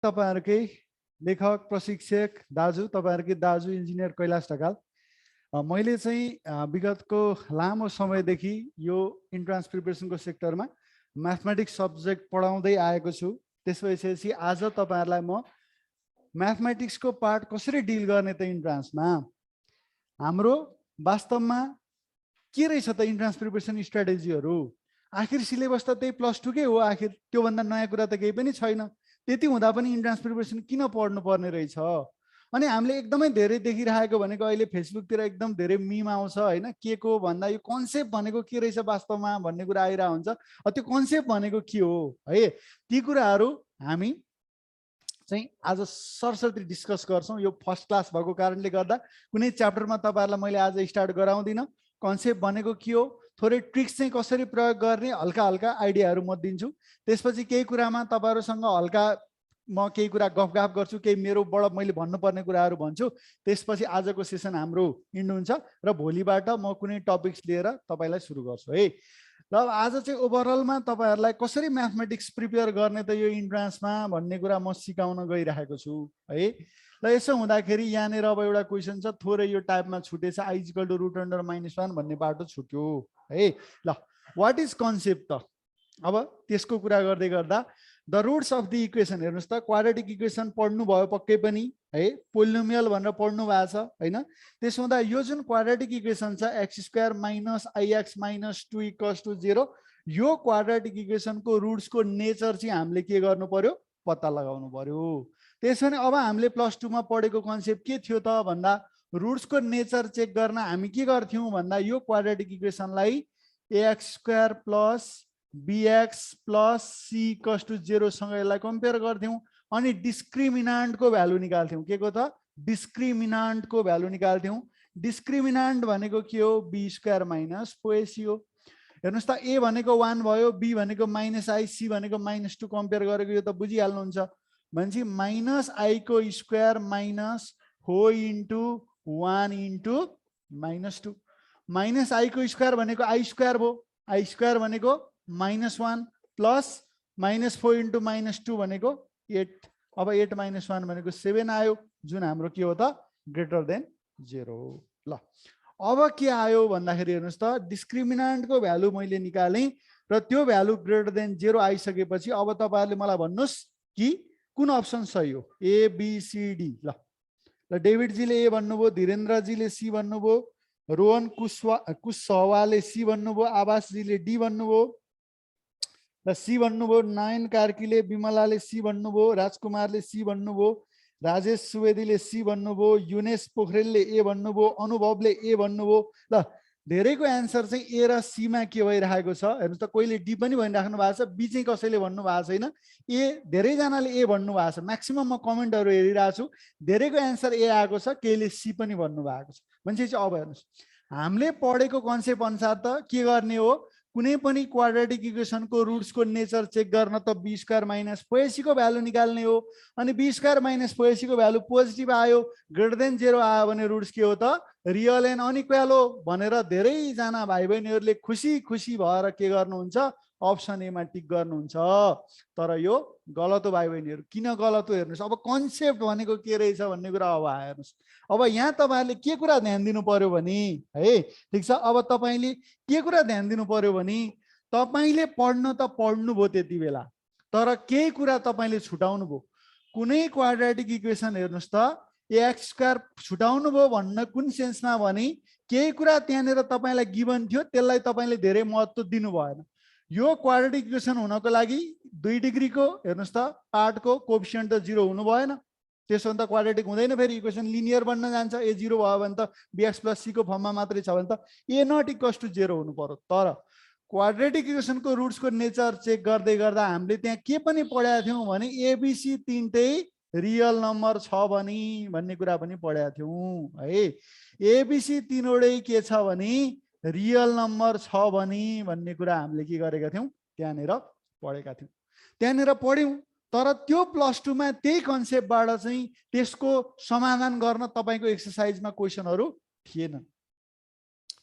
तपाईहरुकै लेखक प्रशिक्षक दाजु, तपाईहरुकै दाजु इन्जिनियर कैलाश ढकाल। मैले चाहिँ विगतको लामो समयदेखि यो इन्ट्रान्स प्रिपरेसनको सेक्टरमा म्याथमेटिक्स सब्जेक्ट पढाउँदै आएको छु। त्यसपछि आज तपाईहरुलाई म म्याथमेटिक्सको पार्ट कसरी डिल गर्ने त इन्ट्रान्समा, हाम्रो वास्तवमा के रहेछ त इन्ट्रान्स प्रिपरेसन स्ट्र्याटेजीहरू, आखिर सिलेबस त त्यही +2 कै हो, आखिर त्योभन्दा नयाँ कुरा त केही पनि छैन। त्यति हुँदा पनि इन्ट्रान्स प्रिपरेसन किन पढ्नु पर्ने रहेछ? अनि हामीले एकदमै धेरै देखिरहेको भनेको अहिले फेसबुकतिर एकदम धेरै मिम आउँछ हैन, के को भन्दा यो कन्सेप्ट भनेको के रहेछ वास्तवमा भन्ने कुरा आइरा हुन्छ। त्यो कन्सेप्ट भनेको के हो है, ती कुराहरू हामी चाहिँ आज सरसर्ती डिस्कस गर्छौं। यो फर्स्ट क्लास भएको कारणले गर्दा कुनै च्याप्टरमा तपाईहरुलाई मैले आज स्टार्ट गराउँदिन। कन्सेप्ट भनेको के हो, थोरै ट्रिक्स चाहिँ कसरी प्रयोग गर्ने, हल्का हल्का आइडियाहरू म दिन्छु। त्यसपछि केही कुरामा तपाईहरुसँग हल्का म केही कुरा गफगाफ गर्छु, केही मेरोबाट मैले भन्नुपर्ने कुराहरू भन्छु। त्यसपछि आजको सेसन हाम्रो इन्ड हुन्छ र भोलिबाट म कुनै टपिक्स लिएर तपाईलाई सुरु गर्छु है। ल आज चाहिँ ओभरअलमा तपाईहरुलाई कसरी म्याथमेटिक्स प्रिपेयर गर्ने त यो इन्ट्रान्समा भन्ने कुरा म सिकाउन गइरहेको छु है। ल यसो हुँदाखेरि यहाँनिर अब एउटा क्वेसन छ, थोरै यो टाइपमा छुटेछ, i = √1 भन्ने बाटो छुट्यो है। ल व्हाट इज कन्सेप्ट त, अब त्यसको कुरा गर्दै गर्दा the roots of the equation हेर्नुस् त, क्वाड्रेटिक इक्वेसन पढ्नु भयो पक्कै पनि है, पोलिनोमियल भनेर पढ्नु भएको छ हैन। त्यसो हुँदा यो जुन क्वाड्रेटिक इक्वेसन छ x² - ix - 2 = 0, यो क्वाड्रेटिक इक्वेसनको रुट्सको नेचर चाहिँ हामीले के गर्नु पर्यो, पत्ता लगाउनु पर्यो। त्यसो भने अब हामीले +2 मा पढेको कन्सेप्ट के थियो त भन्दा, रुट्सको नेचर चेक गर्न हामी के गर्थ्यौं भन्दा यो क्वाड्रेटिक इक्वेसनलाई ax² + bx + c = 0 सँग यसलाई कम्पेयर गर्थ्यौं अनि डिस्क्रिमिनान्टको भ्यालु निकाल्थ्यौं। के को त, डिस्क्रिमिनान्टको भ्यालु निकाल्थ्यौं। डिस्क्रिमिनान्ट भनेको के हो, b² - 4ac हो। हेर्नुस् त, a भनेको 1 भयो, b भनेको -i, c भनेको -2 कम्पेयर गरेको यो त बुझिहाल्नुहुन्छ। भनेपछि -i² - 4 * 1 * -2 -i² भनेको i² भयो, i² भनेको -1 प्लस -4 * -2 भनेको 8। अब 8 - 1 भनेको 7 आयो, जुन हाम्रो के हो त, >0 हो। ल अब के आयो भन्दाखेरि हेर्नुस् त, डिस्क्रिमिनान्टको भ्यालु मैले निकालेँ र त्यो भ्यालु >0 आइसकेपछि अब तपाईहरुले मलाई भन्नुस् कि कुन अप्सन सही हो, ए बी सी डी। ल डेभिड जीले ए भन्नुभयो, धीरेन्द्र जीले सी भन्नुभयो, रोहन कुशवाहाले सी भन्नुभयो, आवास जीले डी भन्नुभयो र सी भन्नुभयो, नयन कार्कीले, विमलाले सी भन्नुभयो, राजकुमारले सी भन्नुभयो, राजेश सुवेदीले सी भन्नुभयो, युनेश पोखरेलले ए भन्नुभयो, अनुभवले ए भन्नुभयो। ल धेरैको एन्सर चाहिँ ए र सी मा के भइरहेको छ हेर्नुस् त, कोहीले डी पनि भनिराख्नु भएको छ, बी चाहिँ कसैले भन्नु भएको छैन, ए धेरैजनाले ए भन्नु भएको छ। म्याक्सिमम म कमेन्टहरू हेरिरहेको छु, धेरैको एन्सर ए आएको छ, केहीले सी पनि भन्नु भएको छ। भनेपछि चाहिँ अब हेर्नुस्, हामीले पढेको कन्सेप्ट अनुसार त के गर्ने हो, कुनै पनि क्वाड्रेटिक इक्वेसनको रुट्सको नेचर चेक गर्न त b² - 4ac को भ्यालु निकाल्ने हो। अनि b² - 4ac को भ्यालु पोजिटिभ आयो, >0 आयो भने रुट्स के हो त, रियल एन्ड अनइक्वल हो भनेर धेरैजना भाइ बहिनीहरूले खुसी खुसी भएर के गर्नुहुन्छ, अप्सन ए मा टिक गर्नुहुन्छ। तर यो गलत हो भाइ बहिनीहरू। किन गलत हो हेर्नुस्, अब कन्सेप्ट भनेको के रहेछ भन्ने कुरा अब आयो हेर्नुस्। अब यहाँ तपाईहरुले के कुरा ध्यान दिनु पर्यो भने है, ठीक छ, अब तपाईले के कुरा ध्यान दिनु पर्यो भने, तपाईले पढ्न त पढ्नु भयो त्यति बेला, तर केही कुरा तपाईले छुटाउनु भयो। कुनै क्वाड्रेटिक इक्वेसन हेर्नुस् त, ax² छुटाउनु भयो भन्न कुन सेन्समा भने, केही कुरा त्यहाँनिर तपाईलाई गिभन थियो, त्यसलाई तपाईले धेरै महत्त्व दिनु भएन। यो क्वाड्रेटिक इक्वेसन हुनको लागि 2 डिग्रीको हेर्नुस् त पार्टको कोएफिसिएन्ट त 0 हुनु भएन। त्यसो भने त क्वाड्रेटिक हुँदैन, फेरि इक्वेसन लिनियर बन्न जान्छ। a 0 भयो भने त bx + c को फर्ममा मात्रै छ भने त a ≠ 0 हुनु पर्यो। तर क्वाड्रेटिक इक्वेसनको रुट्सको नेचर चेक गर्दै गर्दा हामीले त्यहाँ के पनि पढाएको थियौं भने, एबीसी तीनटै रियल नम्बर छ भन्ने कुरा पनि पढाएको थियौं है। एबीसी तीनवटै के छ भने रियल नम्बर छ भन्ने कुरा हामीले के गरेका थियौं, त्यहाँनिर पढेका थियौं। त्यहाँनिर पढ्यौं, तर त्यो +2 मा त्यही कन्सेप्टबाट चाहिँ त्यसको समाधान गर्न तपाईको एक्सरसाइजमा क्वेशनहरू थिएन।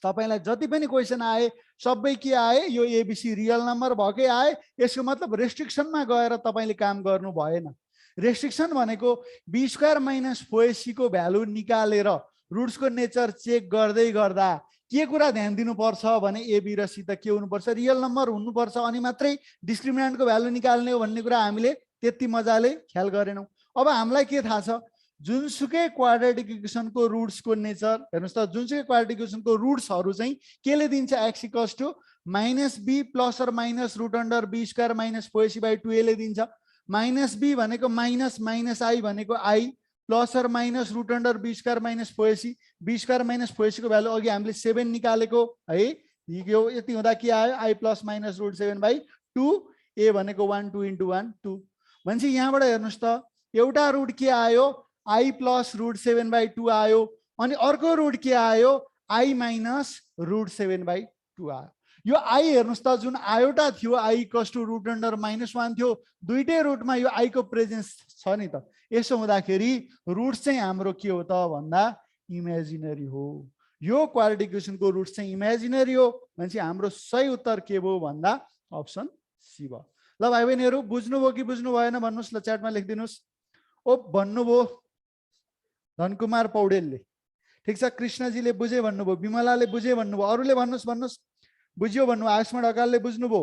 तपाईलाई जति पनि क्वेशन आए सबै के आए, यो एबीसी रियल नम्बर भएकै आए। यसको मतलब रेस्ट्रिक्सनमा गएर तपाईले काम गर्नु भएन। रेस्ट्रिक्सन भनेको बी स्क्वायर माइनस 4ac को भ्यालु निकालेर रुट्सको नेचर चेक गर्दै गर्दा के कुरा ध्यान दिनुपर्छ भने ए बी र सी त के हुनुपर्छ, रियल नम्बर हुनुपर्छ, अनि मात्रै डिस्क्रिमिनेन्टको भ्यालु निकाल्ने हो भन्ने कुरा हामीले त्यति मजाले ख्याल गरेनौं। अब हामीलाई के थाहा छ, जुनसुकै क्वाड्रेटिक इक्वेसनको रुट्सको नेचर हेर्नुस् त, जुनसुकै क्वाड्रेटिक इक्वेसनको रुट्सहरु चाहिँ केले दिन्छ, x equals to minus b plus or minus root under b square minus 4ac/2a ले दिन्छ। माइनस बी भनेको माइनस माइनस आई भनेको i plus or minus root under b square minus 4ac, b square minus 4ac को value अघि हामीले 7 निकालेको है, यो यति हुँदा के आयो, I plus minus root 7/2, a भनेको 1 2 into 1 2 भनेपछि यहाँबाट हेर्नुस् त एउटा रुट के आयो, आई प्लस रुट 7/2 आयो, अनि अर्को रुट के आयो, आई माइनस रुट 7/2 आयो। यो आई हेर्नुस् त जुन आयोटा थियो I equals to root under -1 थियो, दुईटै रुटमा यो आई को प्रेजेन्स छ नि त। यसो हुँदाखेरि रुट्स चाहिँ हाम्रो के हो त भन्दा इमेजिनरी हो। यो क्वाड्रेटिक इक्वेसनको रुट्स चाहिँ इमेजिनरी हो भनेपछि हाम्रो सही उत्तर के भयो भन्दा अप्सन सी भयो। ल भाइ बहिनीहरु बुझ्नुभयो कि बुझ्नु भएन भन्नुस्, ल च्याटमा लेखिदिनुस्। ओ भन्नुभयो धनकुमार पौडेलले, ठीक छ, कृष्णजीले बुझे भन्नुभयो, विमलाले बुझे भन्नुभयो, अरूले भन्नुस् भन्नुस् बुझ्यो भन्नु, आयुष्मा ढकालले बुझ्नुभयो,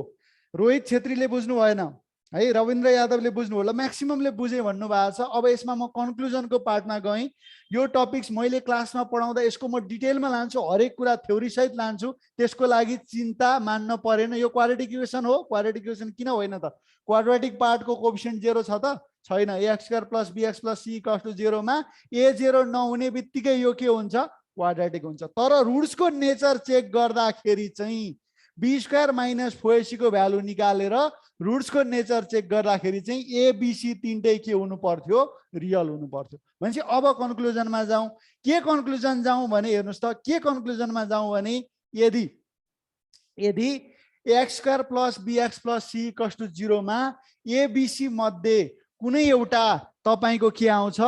रोहित छेत्रीले बुझ्नु भएन है, रविन्द्र यादवले बुझ्नुभयो, ल म्याक्सिममले बुझे भन्नु भएको छ। अब यसमा म कन्क्लुजनको पार्टमा गएँ। यो टपिक्स मैले क्लासमा पढाउँदा यसको म डिटेलमा लान्छु, हरेक कुरा थ्योरी सहित लान्छु, त्यसको लागि चिन्ता मान्न परेन। यो क्वाड्रेटिक इक्वेसन हो, क्वाड्रेटिक इक्वेसन किन होइन त, क्वाड्रेटिक पार्टको कोएफिसिएन्ट 0 छ त छैन, ax² + bx + c = 0 मा a 0 नहुने बित्तिकै यो के हुन्छ, क्वाड्रेटिक हुन्छ। तर रुट्सको नेचर चेक गर्दाखेरि चाहिँ बी स्क्वायर माइनस 4ac को भ्यालु निकालेर रुट्सको नेचर चेक गर्दाखेरि चाहिँ ए बी सी तीनटै के हुनु पर्थ्यो, रियल हुनु पर्थ्यो। भनेपछि अब कन्क्लुजनमा जाउँ। के कन्क्लुजन जाउँ भने हेर्नुस् त, के कन्क्लुजनमा जाउँ भने यदि x² + bx + c = 0 मा एबीसी मध्ये कुनै एउटा तपाईको के आउँछ,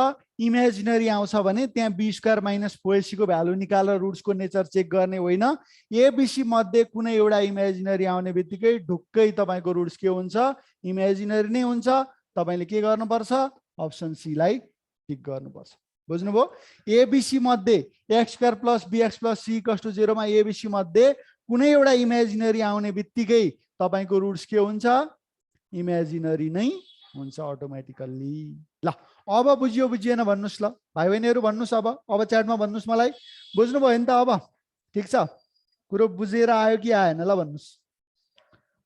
इमेजिनरी आउँछ भने त्यहाँ बी स्क्वायर माइनस 4ac को भ्यालु निकालेर रुट्सको नेचर चेक गर्ने होइन, एबीसी मध्ये कुनै एउटा इमेजिनरी आउने बित्तिकै ढुक्कै तपाईको रुट्स के हुन्छ, इमेजिनरी नै हुन्छ। तपाईले के गर्नुपर्छ, अप्सन सी लाई टिक गर्नुपर्छ। बुझ्नुभयो? एबीसी मध्ये x² + bx + c = 0 मा एबीसी मध्ये कुनै एउटा इमेजिनरी आउने बित्तिकै तपाईको रुट्स के हुन्छ, इमेजिनरी नै हुन्छ अटोमेटिकल्ली। ल अब बुझियो बुझिएन भन्नुस्, ल भाइ बहिनीहरु भन्नुस्। अब च्याटमा भन्नुस्, मलाई बुझ्नुभयो नि त? अब ठीक छ, कुरो बुझेर आयो कि आएन, ल भन्नुस्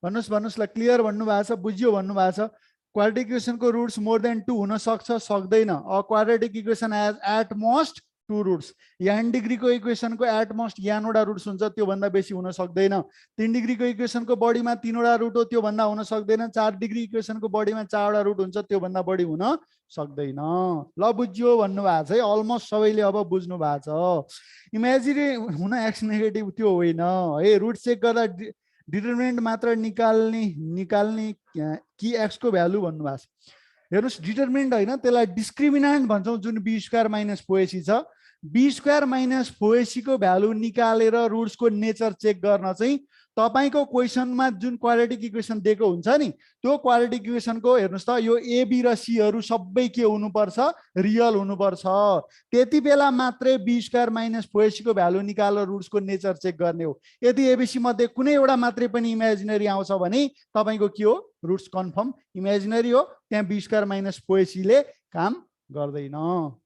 भन्नुस्। ल क्लियर भन्नु भएको छ, बुझियो भन्नु भएको छ। क्वाड्रेटिक इक्वेसनको रुट्स मोर देन 2 हुन सक्छ, सक्दैन। A quadratic equation has at most 2 roots. n डिग्रीको इक्वेसनको एट मोस्ट n वटा रुट्स हुन्छ, त्यो भन्दा बेसी हुन सक्दैन। 3 डिग्रीको इक्वेसनको बडीमा 3 वटा रुट हो, त्यो भन्दा हुन सक्दैन। 4 डिग्री इक्वेसनको बडीमा 4 वटा रुट हुन्छ, त्यो भन्दा बढी हुन सक्दैन। ल बुझ्यो भन्नु भएको छ है, अलमोस्ट सबैले अब बुझ्नु भएको छ। इमेजिनरी हुन x नेगेटिभ त्यो होइन है, रुट चेक गर्दा डिटरमिनेन्ट मात्र निकाल्ने कि x को भ्यालु भन्नु भएको छ। हेर्नुस्, डिटरमिनेन्ट होइन, त्यसलाई डिस्क्रिमिनेन्ट भन्छौँ। जुन बी स्क्वायर माइनस 4ac छ, बी स्क्वायर माइनस 4ac को भ्यालु निकालेर रुट्सको नेचर चेक गर्न चाहिँ तपाईको क्वेसनमा जुन क्वाड्रेटिक इक्वेसन दिएको हुन्छ नि, त्यो क्वाड्रेटिक इक्वेसनको हेर्नुस् त, यो ए बी र सी हरू सबै के हुनुपर्छ, रियल हुनुपर्छ। त्यति बेला मात्रै बी स्क्वायर माइनस 4ac को भ्यालु निकालेर रुट्सको नेचर चेक गर्ने हो। यदि एबीसी मध्ये कुनै एउटा मात्रै पनि इमेजिनरी आउँछ भने तपाईको के हो, रुट्स कन्फर्म इमेजिनरी हो, त्यहाँ बी स्क्वायर माइनस 4ac ले काम गर्दैन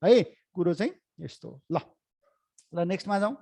है। कुरो चाहिँ यस्तो हो। ल नेक्स्टमा जाउँ।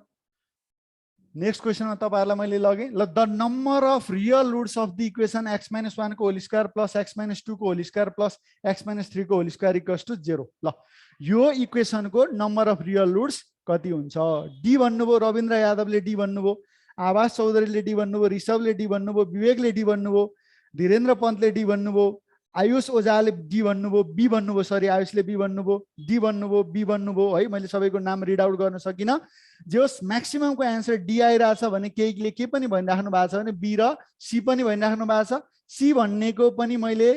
नेक्स्ट क्वेसनमा तपाईहरुलाई मैले लगे। ल the number of real roots of the equation x - 1 को होल स्क्वायर प्लस x - 2 को होल स्क्वायर प्लस x - 3 को होल स्क्वायर इक्वल्स टु 0। ल यो इक्वेसनको नम्बर अफ रियल रुट्स कति हुन्छ? डी भन्नुभयो, रविन्द्र यादवले डी भन्नुभयो, आवास चौधरीले डी भन्नुभयो, ऋषभले डी भन्नुभयो, विवेकले डी भन्नुभयो, धीरेन्द्र पन्तले डी भन्नुभयो, आयुष ओझाले डी भन्नुभयो, बी भन्नुभयो, सरी आयुषले बी भन्नुभयो, डी भन्नुभयो, बी भन्नुभयो है। मैले सबैको नाम रिड आउट गर्न सकिन। जोस म्याक्सिममको एन्सर डी आइरहेछ भने केहीले के पनि भनिराख्नु भएको छ भने बी र सी पनि भनिराख्नु भएको छ। सी भन्नेको पनि मैले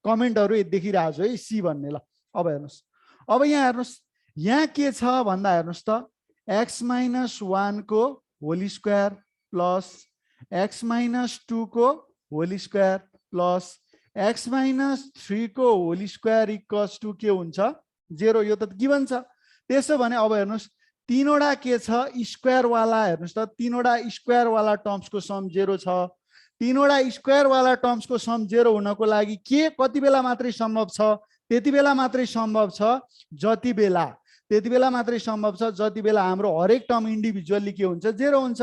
कमेन्टहरु देखिरहेको छु है, सी भन्ने। ल अब हेर्नुस्, अब यहाँ हेर्नुस्, यहाँ के छ भन्दा हेर्नुस् त, x - 1 को होल स्क्वायर प्लस x - 2 को whole square plus x minus 3 को होल स्क्वायर इक्वल्स टु के हुन्छ 0 यो त गिभन छ त्यसो भने अब हेर्नुस् तीनवटा के छ स्क्वायर वाला हेर्नुस् त तीनवटा स्क्वायर वाला टर्म्सको सम 0 छ तीनवटा स्क्वायर वाला टर्म्सको सम 0 हुनको लागि के कति बेला मात्रै सम्भव छ त्यति बेला मात्रै सम्भव छ जति बेला मात्रै सम्भव छ जति बेला हाम्रो हरेक टर्म इन्डिभिजुअली के हुन्छ 0 हुन्छ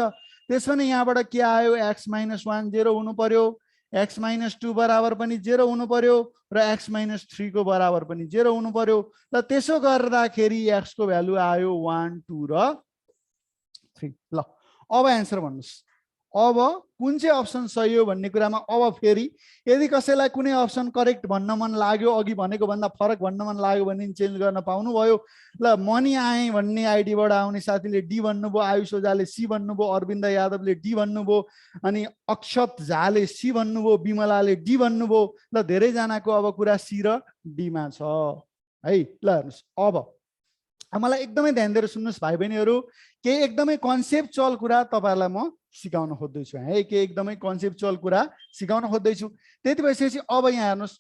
त्यसैले यहाँबाट के आयो x - 1 0 हुनु पर्यो x - 2 बराबर पनि 0 हुनु पर्यो र x - 3 को बराबर पनि 0 हुनु पर्यो ल त्यसो गर्दाखेरि x को भ्यालु आयो 1 2 र 3 ल अब आन्सर भन्नुस् अब कुन चाहिँ अप्सन सही हो भन्ने कुरामा अब फेरि यदि कसैलाई कुनै अप्सन करेक्ट भन्न मन लाग्यो अघि भनेको भन्दा फरक भन्न मन लाग्यो भने चेन्ज गर्न पाउनु भयो ल मनी आए भन्ने आइडीबाट आउने साथीले डी भन्नुभयो आयुष ओझाले सी भन्नुभयो अरविन्द यादवले डी भन्नुभयो अनि अक्षत झाले सी भन्नुभयो विमलाले डी भन्नुभयो ल धेरैजनाको अब कुरा सी र डी मा छ है ल हेर्नुस् अब मलाई एकदमै ध्यान दिएर सुन्नुस् भाइ बहिनीहरू के एकदमै कन्सेप्चुअल कुरा तपाईहरुलाई म सिकाउन खोज्दैछु है के एकदमै कन्सेप्चुअल कुरा सिकाउन खोज्दैछु त्यति भएपछि अब यहाँ हेर्नुस्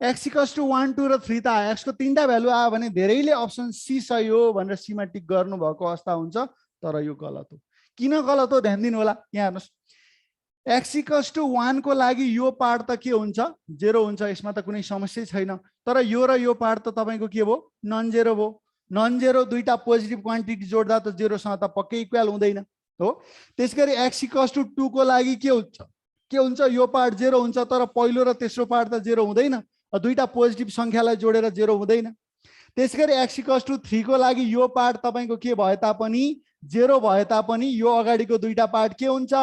x = 1 2 र 3 त आयो x को तीनटा भ्यालु आयो भने धेरैले अप्सन सी सही हो भनेर सी मा टिक गर्नु भएको अवस्था हुन्छ तर यो गलत हो किन गलत हो ध्यान दिनु होला यहाँ हेर्नुस् x = 1 को लागि यो पार्ट त के हुन्छ 0 हुन्छ यसमा त कुनै समस्या छैन तर यो र यो पार्ट त तपाईको के भयो नन जेरो भयो नन जेरो दुईटा पोजिटिभ क्वान्टिटी जोड्दा त 0 सँग त पक्कै इक्वल हुँदैन हो त्यसैगरी x = 2 को लागि के हुन्छ यो पार्ट 0 हुन्छ तर पहिलो र तेस्रो पार्ट त 0 हुँदैन दुईटा पोजिटिभ संख्यालाई जोडेर 0 हुँदैन त्यसैगरी x = 3 को लागि यो पार्ट तपाईको के भए तापनि 0 भए तापनि यो अगाडिको दुईटा पार्ट के हुन्छ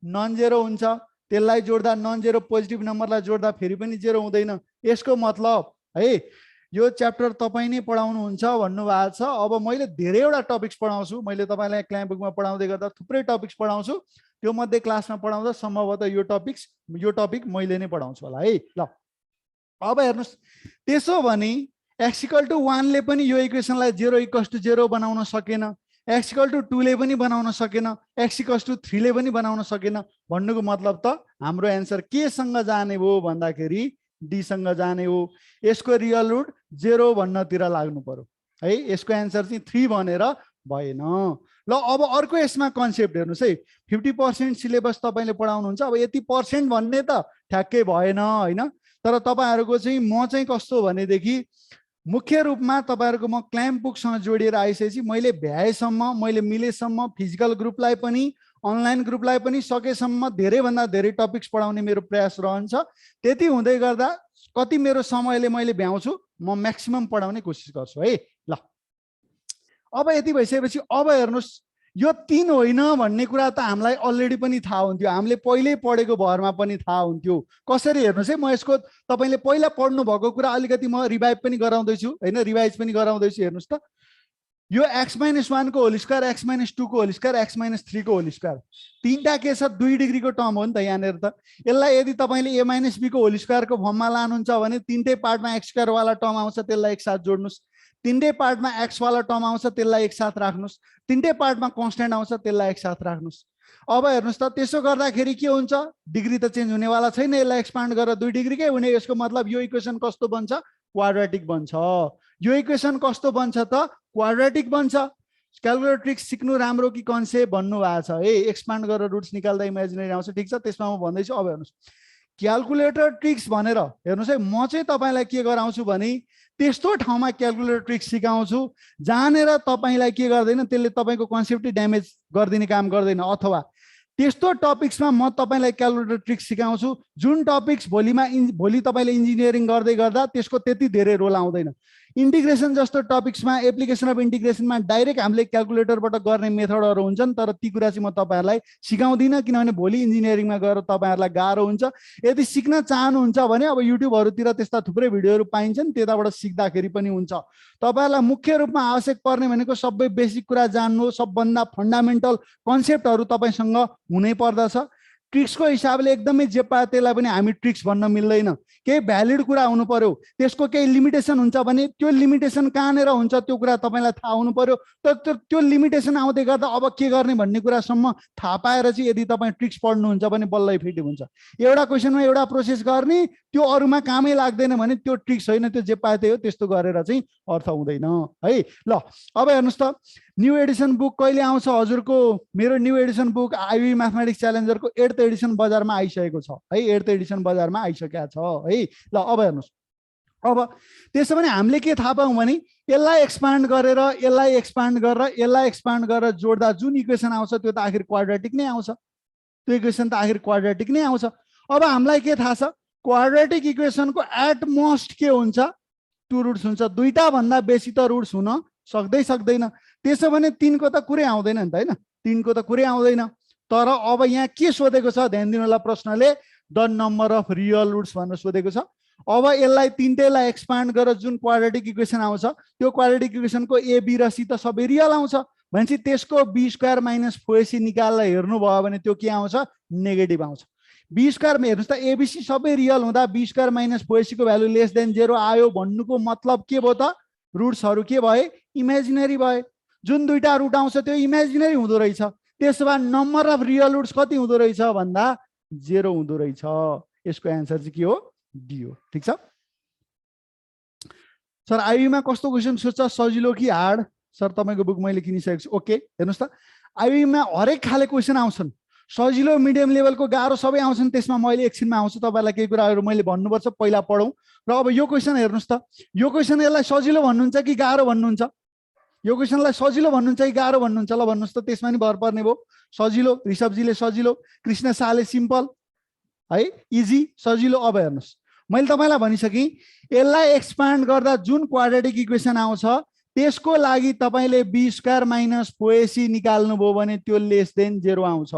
नन जेरो हुन्छ त्यसलाई जोड्दा नन जेरो पोजिटिभ नम्बरलाई जोड्दा फेरि पनि 0 हुँदैन यसको मतलब है यो च्याप्टर तपाई नै पढाउनुहुन्छ भन्नुभएको छ अब मैले धेरैवटा टपिक्स पढाउँछु मैले तपाईलाई क्लास बुकमा पढाउँदै गर्दा थुप्रै टपिक्स पढाउँछु त्यो मध्ये क्लासमा पढाउँदा सम्भवतः यो टपिक मैले नै पढाउँछु होला है ल अब हेर्नुस् त्यसो भने x = 1 ले पनि यो इक्वेसनलाई 0 = 0 बनाउन सकेन x = 2 ले पनि बनाउन सकेन x = 3 ले पनि बनाउन सकेन भन्नुको मतलब त हाम्रो आन्सर के सँग जाने हो भन्दाखेरि डी सँग जाने हो यसको रियल रुट 0 भन्नतिर लाग्नु पर्यो है यसको आन्सर चाहिँ 3 भनेर भएन ल अब अर्को यसमा कन्सेप्ट हेर्नुस् है 50% सिलेबस तपाईले पढाउनुहुन्छ अब यति पर्सेन्ट भन्ने त ठ्याक्कै भएन हैन तर तपाईहरुको चाहिँ म चाहिँ कस्तो भनेदेखि मुख्य रूपमा तपाईहरुको म क्ल्याम्प बुकसँग जोडिएर आइसकेपछि मैले भ्याएसम्म मैले मिलेसम्म फिजिकल ग्रुपलाई पनि अनलाइन ग्रुपलाई पनि सकेसम्म धेरै भन्दा धेरै टपिक्स पढाउने मेरो प्रयास रहन्छ त्यति हुँदै गर्दा कति मेरो समयले मैले भ्याउँछु म म्याक्सिमम पढाउने कोसिस गर्छु है ल अब यति भइसकेपछि अब हेर्नुस् यो 3 होइन भन्ने कुरा त हामीलाई अलरेडी पनि थाहा हुन्थ्यो हामीले पहिल्यै पढेको भरमा पनि थाहा हुन्थ्यो कसरी हेर्नुस् है म यसको तपाईले पहिला पढ्नु भएको कुरा अलिकति म रिभाइभ पनि गराउँदै छु हैन रिभाइज पनि गराउँदै छु हेर्नुस् त यो x - 1 को होल स्क्वायर x - 2 को होल स्क्वायर x - 3 को होल स्क्वायर तीनटा के छ 2 डिग्रीको टर्म हो नि त यहाँनेर त यसलाई यदि तपाईले a - b को होल स्क्वायर को फर्ममा लानुहुन्छ भने तीनटै पार्टमा x स्क्वायर वाला टर्म आउँछ त्यसलाई एकसाथ जोड्नुस् तीनटै पार्टमा x वाला टर्म आउँछ त्यसलाई एकसाथ राख्नुस् तीनटै पार्टमा कन्स्ट्यान्ट आउँछ त्यसलाई एकसाथ राख्नुस् अब हेर्नुस् त त्यसो गर्दाखेरि के हुन्छ डिग्री त चेन्ज हुनेवाला छैन यसलाई एक्सपान्ड गरेर 2 डिग्रीकै हुने यसको मतलब यो इक्वेसन कस्तो बन्छ क्वाड्रेटिक बन्छ यो इक्वेसन कस्तो बन्छ त क्वाड्रेटिक बन्छ क्याल्कुलेटर ट्रिक्स सिक्नु राम्रो कि कन्सेप्ट भन्नु भएको छ है एक्सपान्ड गरेर रुट्स निकाल्दा इमेजिनरी आउँछ ठीक छ त्यसमा म भन्दै छु अब हेर्नुस् क्याल्कुलेटर ट्रिक्स भनेर हेर्नुस् है म चाहिँ तपाईलाई के गराउँछु भने त्यस्तो ठाउँमा क्याल्कुलेटर ट्रिक्स सिकाउँछु जानेर तपाईलाई के गर्दैन त्यसले तपाईको कन्सेप्टै ड्यामेज गर्दिने काम गर्दैन अथवा त्यस्तो टपिक्समा म तपाईलाई क्याल्कुलेटर ट्रिक्स सिकाउँछु जुन टपिक्स भोलि तपाईले इन्जिनियरिङ गर्दै गर्दा त्यसको त्यति धेरै रोल आउँदैन इंटीग्रेशन जस्तो टपिक्समा एप्लिकेसन अफ इंटीग्रेशनमा डाइरेक्ट हामीले क्याल्कुलेटरबाट गर्ने मेथडहरु हुन्छन् तर ती कुरा चाहिँ म तपाईहरुलाई सिकाउँदिन किनभने भोलि इन्जिनियरिङमा गएर तपाईहरुलाई गाह्रो हुन्छ यदि सिक्न चाहनुहुन्छ भने अब युट्युबहरुतिर त्यस्ता थुप्रै भिडियोहरु पाइन्छन् त्यताबाट सिक्दाखेरि पनि हुन्छ तपाईहरुलाई मुख्य रूपमा आवश्यक पर्ने भनेको सबै बेसिक कुरा जान्नु सबभन्दा फन्डामेन्टल कन्सेप्टहरु तपाईसँग हुनै पर्दछ ट्रिक्सको हिसाबले एकदमै जे पाए त्यसलाई पनि हामी ट्रिक्स भन्न मिल्दैन, केही भ्यालिड कुरा हुनु पर्यो, त्यसको केही लिमिटेसन हुन्छ भने त्यो लिमिटेसन कहाँनिर हुन्छ त्यो कुरा तपाईँलाई थाहा हुनु पर्यो। त्यो लिमिटेसन आउँदै गर्दा अब के गर्ने भन्ने कुरासम्म थाहा पाएर चाहिँ यदि तपाईँ ट्रिक्स पढ्नुहुन्छ भने बल्ल इफेक्टिभ हुन्छ। एउटा क्वेसनमा एउटा प्रोसेस गर्ने, त्यो अरूमा कामै लाग्दैन भने त्यो ट्रिक्स होइन, त्यो जे पाए त्यही हो, त्यस्तो गरेर चाहिँ अर्थ हुँदैन है। ल अब हेर्नुहोस् त, न्यू एडिसन बुक कहिले आउँछ हजुरको? मेरो new edition book IB mathematics च्यालेन्जरको 8th एडिसन बजारमा आइसकेको छ है, 8th एडिसन बजारमा आइसकेको छ है। ल अब हेर्नुहोस्, अब त्यसो भने हामीले के थाहा पायौँ भने यसलाई एक्सपान्ड गरेर जोड्दा जुन इक्वेसन आउँछ त्यो त आखिर क्वाड्रेटिक नै आउँछ, त्यो इक्वेसन त आखिर क्वाड्रेटिक नै आउँछ। अब हामीलाई के थाहा छ, क्वाड्रेटिक इक्वेसनको एट मोस्ट के हुन्छ? 2 रुट्स हुन्छ। दुईटा भन्दा बेसी त रुट्स हुन सक्दैन। त्यसो भने 3 को त कुरै आउँदैन नि त हैन, 3 को त कुरै आउँदैन। तर अब यहाँ के सोधेको छ ध्यान दिनु होला, प्रश्नले the number of real roots भनेर सोधेको छ। अब यसलाई तीनटैलाई एक्सपान्ड गरेर जुन क्वाड्रेटिक इक्वेसन आउँछ त्यो क्वाड्रेटिक इक्वेसनको ए बी र सी त सबै रियल आउँछ भनेपछि त्यसको बी स्क्वायर माइनस 4ac निकालेर हेर्नुभयो भने त्यो के आउँछ? नेगेटिभ आउँछ। बी स्क्वायरमा हेर्नुहोस् त, एबीसी सबै रियल हुँदा बी स्क्वायर माइनस 4ac को भ्यालु लेस देन 0 आयो भन्नुको मतलब के भयो त? रुट्सहरू के भए? इमेजिनरी भए। जुन दुईटा रुट आउँछ त्यो इमेजिनरी हुँदो रहेछ। त्यसो भए नम्बर अफ रियल रुट्स कति हुँदो रहेछ भन्दा 0 हुँदो रहेछ। यसको एन्सर चाहिँ के हो? डी हो। ठिक छ सर, आइबीमा कस्तो क्वेसन सोध्छ, सजिलो कि हार्ड? सर तपाईको बुक मैले किनिसकेको छु। ओके हेर्नुहोस् त, आइबीमा हरेक खाले क्वेसन आउँछन्, सजिलो मिडियम लेभलको गाह्रो सबै आउँछन्। त्यसमा मैले एकछिनमा आउँछु, तपाईँलाई केही कुराहरू मैले भन्नुपर्छ, पहिला पढौँ। र अब यो क्वेसन हेर्नुहोस् त, यो क्वेसन यसलाई सजिलो भन्नुहुन्छ कि गाह्रो भन्नुहुन्छ? यो क्वेसनलाई सजिलो भन्नुहुन्छ कि गाह्रो भन्नुहुन्छ? ल भन्नुहोस् त, त्यसमा नि भर पर्ने भयो। सजिलो, ऋषभजीले सजिलो, कृष्ण शाहले सिम्पल है, इजी, सजिलो। अब हेर्नुहोस्, मैले तपाईँलाई भनिसकेँ, यसलाई एक्सपान्ड गर्दा जुन क्वाड्रेटिक इक्वेसन आउँछ त्यसको लागि तपाईँले बी स्क्वायर माइनस 4ac निकाल्नुभयो भने त्यो लेस देन 0 आउँछ।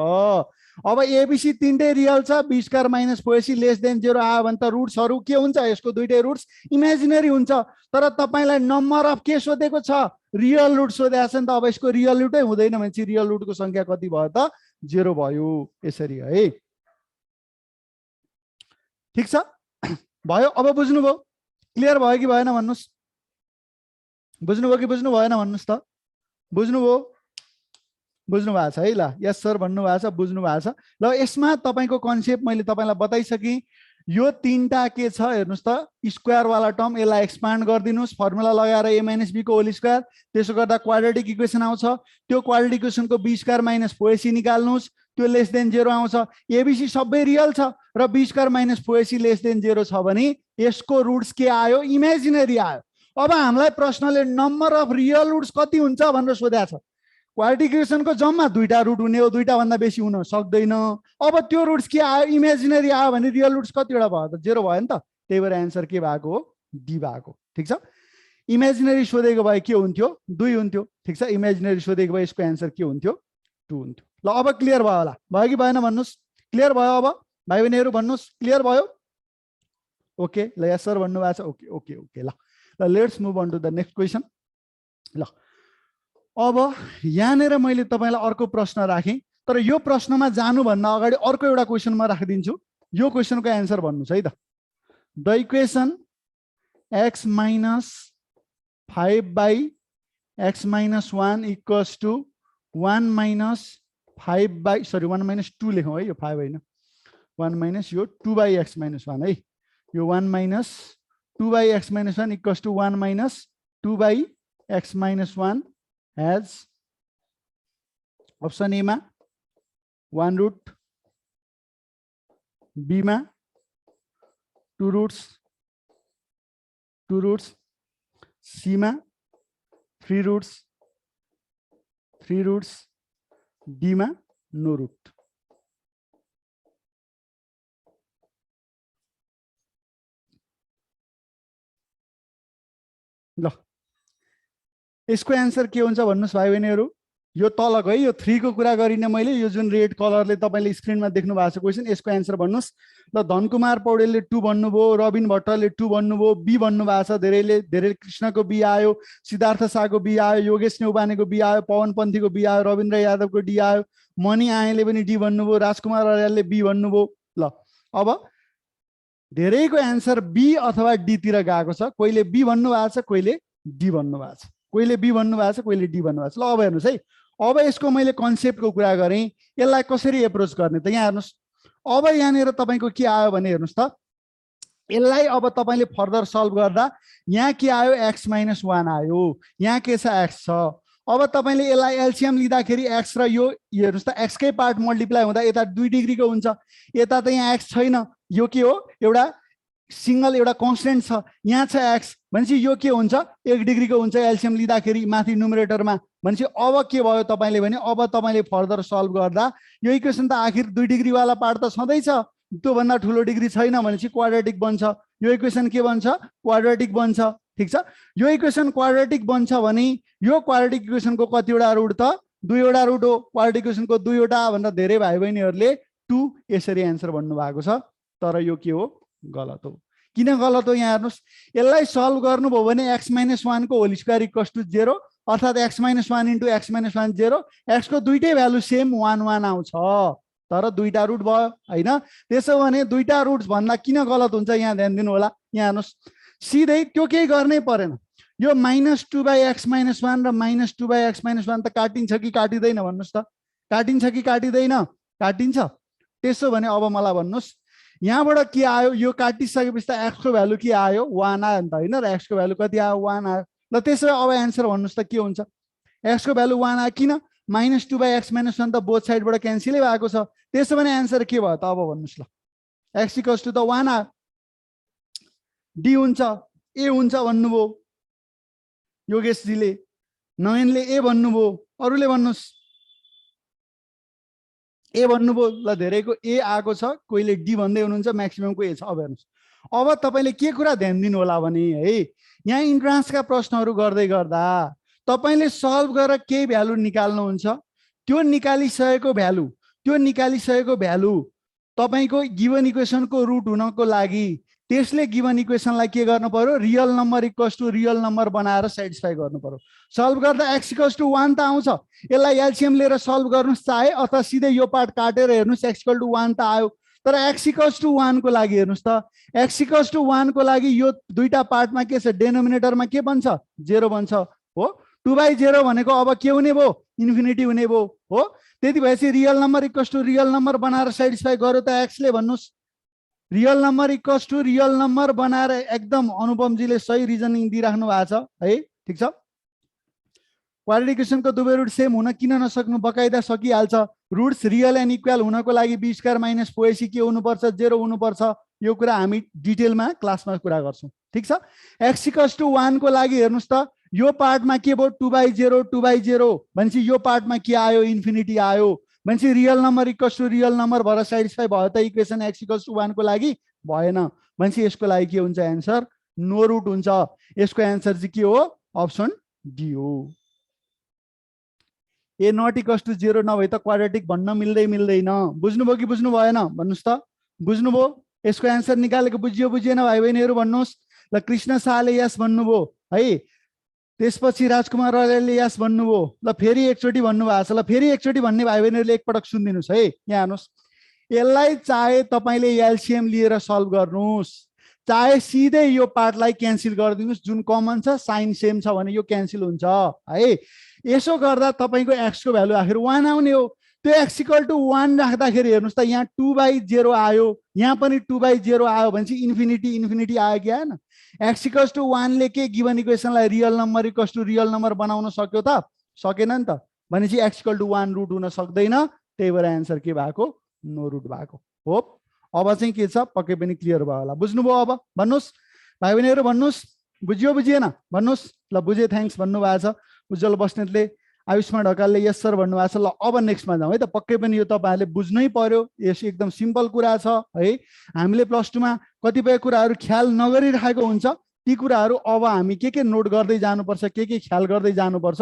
अब एबीसी तीनटै रियल छ, B square minus 4ac less than 0 आयो भने त रुट्सहरू के हुन्छ? यसको दुईटै रुट्स इमेजिनरी हुन्छ। तर तपाईँलाई नम्बर अफ के सोधेको छ? रियल रुट सोधेको छ नि त। अब यसको रियल रुटै हुँदैन भने चाहिँ रियल रुटको संख्या कति भयो त? 0 भयो। यसरी है, ठिक छ भयो। अब बुझ्नुभयो? क्लियर भयो कि भएन भन्नुहोस्? बुझ्नुभयो कि बुझ्नु भएन भन्नुहोस् त? बुझ्नुभयो? बुझ्नु भएको छ है। ल यस सर भन्नुभएको छ, बुझ्नु भएको छ। ल यसमा तपाईँको कन्सेप्ट मैले तपाईँलाई बताइसकेँ। यो तीनटा के छ हेर्नुहोस् त, स्क्वायर वाला टर्म, यसलाई एक्सपान्ड गरिदिनुहोस् फर्मुला लगाएर a माइनस b को होल स्क्वायर। त्यसो गर्दा क्वाड्रेटिक इक्वेसन आउँछ, त्यो क्वाड्रेटिक इक्वेसनको बी स्क्वायर माइनस 4ac निकाल्नुहोस्, त्यो लेस देन 0 आउँछ। एबीसी सबै रियल छ र B square minus 4ac less than 0 छ भने यसको रुट्स के आयो? इमेजिनरी आयो। अब हामीलाई प्रश्नले नम्बर अफ रियल रुट्स कति हुन्छ भनेर सोधेको छ। क्वाड्रेटिक इक्वेसनको जम्मा दुईटा रुट हुने हो, दुईटा भन्दा बेसी हुन सक्दैन। अब त्यो रुट्स के आयो? इमेजिनरी आयो भने रियल रुट्स कतिवटा भयो त? 0 भयो नि त। त्यही भएर एन्सर के भएको हो? डी भएको। ठिक छ, इमेजिनरी सोधेको भए के हुन्थ्यो? 2 हुन्थ्यो। ठिक छ, इमेजिनरी सोधेको भए यसको एन्सर के हुन्थ्यो? 2 हुन्थ्यो। ल अब क्लियर भयो होला? भयो कि भएन भन्नुहोस्? क्लियर भयो? अब भाइ बहिनीहरू भन्नुहोस्, क्लियर भयो? ओके, ल यस सर भन्नुभएको छ। Okay okay okay. ल let's move on to the next question. ल अब यहाँनिर मैले तपाईँलाई अर्को प्रश्न राखेँ, तर यो प्रश्नमा जानुभन्दा अगाडि अर्को एउटा क्वेसन म राखिदिन्छु। यो क्वेसनको एन्सर भन्नुहोस् है त। The equation x minus 5/x-1 equals to 1 minus 1 minus 2 लेखौँ है, यो 5 होइन, 1 माइनस यो 2/x-1 है, यो 1 minus 2/x-1 equals to 1 minus 2/x-1 has option A मा 1 रुट, बी मा 2 रुट्स, सी मा 3 रुट्स, डी मा नो रुट। ल यसको एन्सर के हुन्छ भन्नुहोस् भाइ बहिनीहरू? यो तलको है, यो 3 को कुरा गरिने मैले, यो जुन रेड कलरले तपाईले स्क्रिनमा देख्नु भएको छ क्वेशन, यसको एन्सर भन्नुस्। ल धनकुमार पौडेलले 2 भन्नुभयो, रबिन भट्टले 2 भन्नुभयो, बी भन्नु भएको छ धेरै कृष्णको बी आयो, सिद्धार्थ शाहको बी आयो, योगेश नेउपानेको बी आयो, पवन पन्थीको बी आयो, रविन्द्र यादवको डी आयो, मणि आएले पनि डी भन्नुभयो, राजकुमार अर्यालले बी भन्नुभयो। ल अब धेरैको एन्सर बी अथवा डी तिर गएको छ, कोहीले बी भन्नु भएको छ, कोहीले डी भन्नु भएको छ, कोहीले बी भन्नु भएको छ, कोहीले डी भन्नु भएको छ। ल अब हेर्नुस् है, अब यसको मैले कन्सेप्टको कुरा गरेँ, यसलाई कसरी एप्रोच गर्ने त यहाँ हेर्नुस्। अब यहाँनिर तपाईको के आयो भने हेर्नुस् त, यसलाई अब तपाईले फर्दर सल्भ गर्दा यहाँ के आयो, x - 1 आयो, यहाँ के छ, x छ। अब तपाईले यसलाई एलसीएम लिँदाखेरि x र यो हेर्नुस् त, x कै पार्ट मल्टिप्लाई हुँदा यता 2 डिग्रीको हुन्छ, यता त यहाँ x छैन, यो के हो, एउटा सिंगल एउटा कन्स्टेन्ट छ, यहाँ छ x भनेपछि यो के हुन्छ, 1 डिग्रीको हुन्छ एलसीएम लिँदाखेरि माथि न्युमरेटरमा। भनेपछि अब के भयो तपाईले भने, अब तपाईले फर्दर सल्भ गर्दा यो इक्वेसन त आखिर 2 डिग्री वाला पार्ट त छँदै छ, त्यो भन्दा ठुलो डिग्री छैन भनेपछि क्वाड्रेटिक बन्छ। यो इक्वेसन के बन्छ, क्वाड्रेटिक बन्छ। ठीक छ, यो इक्वेसन क्वाड्रेटिक बन्छ भने यो क्वाड्रेटिक इक्वेसनको कतिवटा रुट त, 2 वटा रुट हो। क्वाड्रेटिक इक्वेसनको 2 वटा भन्दा धेरै भाइ बहिनीहरूले 2 यसरी एन्सर भन्नु भएको छ, तर यो के हो, गलत हो। किन गलत हो, यहाँ हेर्नुस्, यसलाई सल्भ गर्नुभयो भने x - 1 को होल स्क्वायर इक्वल्स टु 0, अर्थात् x - 1 इन्टु x - 1 0, x को दुईटै भ्यालु सेम 1 1 आउँछ, तर दुईटा रुट भयो हैन। त्यसो भने दुईटा रुट्स भन्दा किन गलत हुन्छ, यहाँ ध्यान दिनु होला। यहाँ हेर्नुस्, सिधै त्यो केही गर्नै परेन, यो -2/x - 1 र -2/x - 1 त काटिन्छ कि काटिदैन भन्नुस् त, काटिन्छ कि काटिदैन, काटिन्छ। त्यसो भने अब मलाई भन्नुस्, यहाँबाट के आयो, यो काटिसकेपछि त x को भ्यालु के आयो, 1 आयो नि त हैन, र x को भ्यालु कति आयो, 1 आयो। ल त्यसो भए अब एन्सर भन्नुस् त के हुन्छ, x को भ्यालु 1 आयो, किन, -2/x - 1 त बोथ साइडबाट क्यान्सलै भएको छ। त्यसो भने एन्सर के भयो त, अब भन्नुस् ल, x = त 1 आयो, डी हुन्छ, ए हुन्छ भन्नुभयो योगेशजीले, नयनले ए भन्नुभयो, अरूले भन्नुस् ए भन्नुभयो। ल धेरैको ए आएको छ, कोहीले डी भन्दै हुनुहुन्छ, म्याक्सिममको ए छ। अब हेर्नुस्, अब तपाईले के कुरा ध्यान दिनु होला भने है, यहाँ इन्ट्रान्सका प्रश्नहरू गर्दै गर्दा तपाईले सल्भ गरेर केही भ्यालु निकाल्नुहुन्छ, त्यो निकालिसकेको भ्यालु तपाईको गिवन इक्वेसनको रुट हुनको लागि त्यसले गिवन इक्वेसनलाई के गर्नु पर्यो, real number equals to real number बनाएर सेटिस्फाई गर्नु पर्यो। सल्भ गर्दा x = 1 त आउँछ, यसलाई एलसीएम लिएर सल्भ गर्नुस् चाहे अथवा सिधै यो पार्ट काटेर हेर्नुस्, x = 1 त आयो। तर x = 1 को लागि हेर्नुस् त, x = 1 को लागि यो दुईटा पार्टमा के छ, डेनोमिनेटरमा के बन्छ, 0 बन्छ हो। 2/0 भनेको अब के हुने भयो, इन्फिनिटी हुने भयो हो। त्यति भएपछि real number equals to real number बनाएर सेटिस्फाई गर्यो त x ले, भन्नुस् real number equals to real number बनाएर। एकदम अनुपमजीले सही रिजनिङ दिइराख्नु भएको छ है, ठीक छ। क्वाड्रेटिक इक्वेसनको दुवै रुट सेम हुन किन नसक्नु, बकाइदा सकिहाल्छ। रुट्स रियल एन्ड इक्वल हुनको लागि b² - 4ac के हुनुपर्छ, 0 हुनुपर्छ। यो कुरा हामी डिटेलमा क्लासमा कुरा गर्छौँ, ठीक छ। x = 1 को लागि हेर्नुस् त, यो पार्टमा के भयो, 2/0 भनेपछि यो पार्टमा के आयो, इन्फिनिटी आयो। भनेपछि real number equals to real number भएर सेटिस्फाई भयो त इक्वेसन x = 1 को लागि, भएन। भनेपछि यसको लागि के हुन्छ, एन्सर नो रुट हुन्छ। यसको एन्सर चाहिँ के हो, अप्सन डी हो। ए नट इक्वल्स टु 0 नभए त क्वाड्रेटिक भन्न मिल्दैन। बुझ्नुभयो कि बुझ्नु भएन, भन्नुस् त, बुझ्नुभयो। यसको एन्सर निकालेको बुझियो बुझिएन भाइ बहिनीहरू, भन्नुहोस्। ल कृष्ण शाहले यस भन्नुभयो है, त्यसपछि राजकुमार अर्यालले यस भन्नुभयो। ल फेरि एकचोटि भन्नुभएको छ, ल फेरि एकचोटि भन्ने भाइ बहिनीहरूले एकपटक सुनिदिनुहोस् है। यहाँ हेर्नुहोस्, यसलाई चाहे तपाईले एलसीएम लिएर सल्भ गर्नुहोस्, चाहे सिधै यो पार्टलाई क्यान्सल गरिदिनुहोस्, जुन कमन छ, साइन सेम छ भने यो क्यान्सल हुन्छ है। यसो गर्दा तपाईको x को भ्यालु आखिर 1 आउने हो। त्यो x = 1 राख्दाखेरि हेर्नुस् त, यहाँ 2/0 आयो, यहाँ पनि 2/0 आयो भनेपछि इन्फिनिटी आयो कि आएन। x = 1 ले के गिवन इक्वेसनलाई real number equals to real number बनाउन सक्यो त, सकेन नि त। भनेपछि x = 1 रुट हुन सक्दैन, त्यही भएर एन्सर के भएको, नो रुट भएको। होप अब चाहिँ के छ, पक्कै पनि क्लियर भयो होला। बुझ्नुभयो अब, भन्नुहोस् भाइ बहिनीहरू, भन्नुहोस् बुझियो बुझिएन, भन्नुहोस्। ल बुझे, थ्याङ्क्स भन्नुभएको छ। उज्जवल बस्नेतले, आयुष्मान ढकालले यस सर भन्नुभएको छ। ल अब नेक्स्टमा जाउँ है त, पक्कै पनि यो तपाईँहरूले बुझ्नै पर्यो। यस एकदम सिम्पल कुरा छ है। हामीले +2 मा कतिपय कुराहरू ख्याल नगरिरहेको हुन्छ, ती कुराहरू अब हामी के नोट गर्दै जानुपर्छ, के ख्याल गर्दै जानुपर्छ,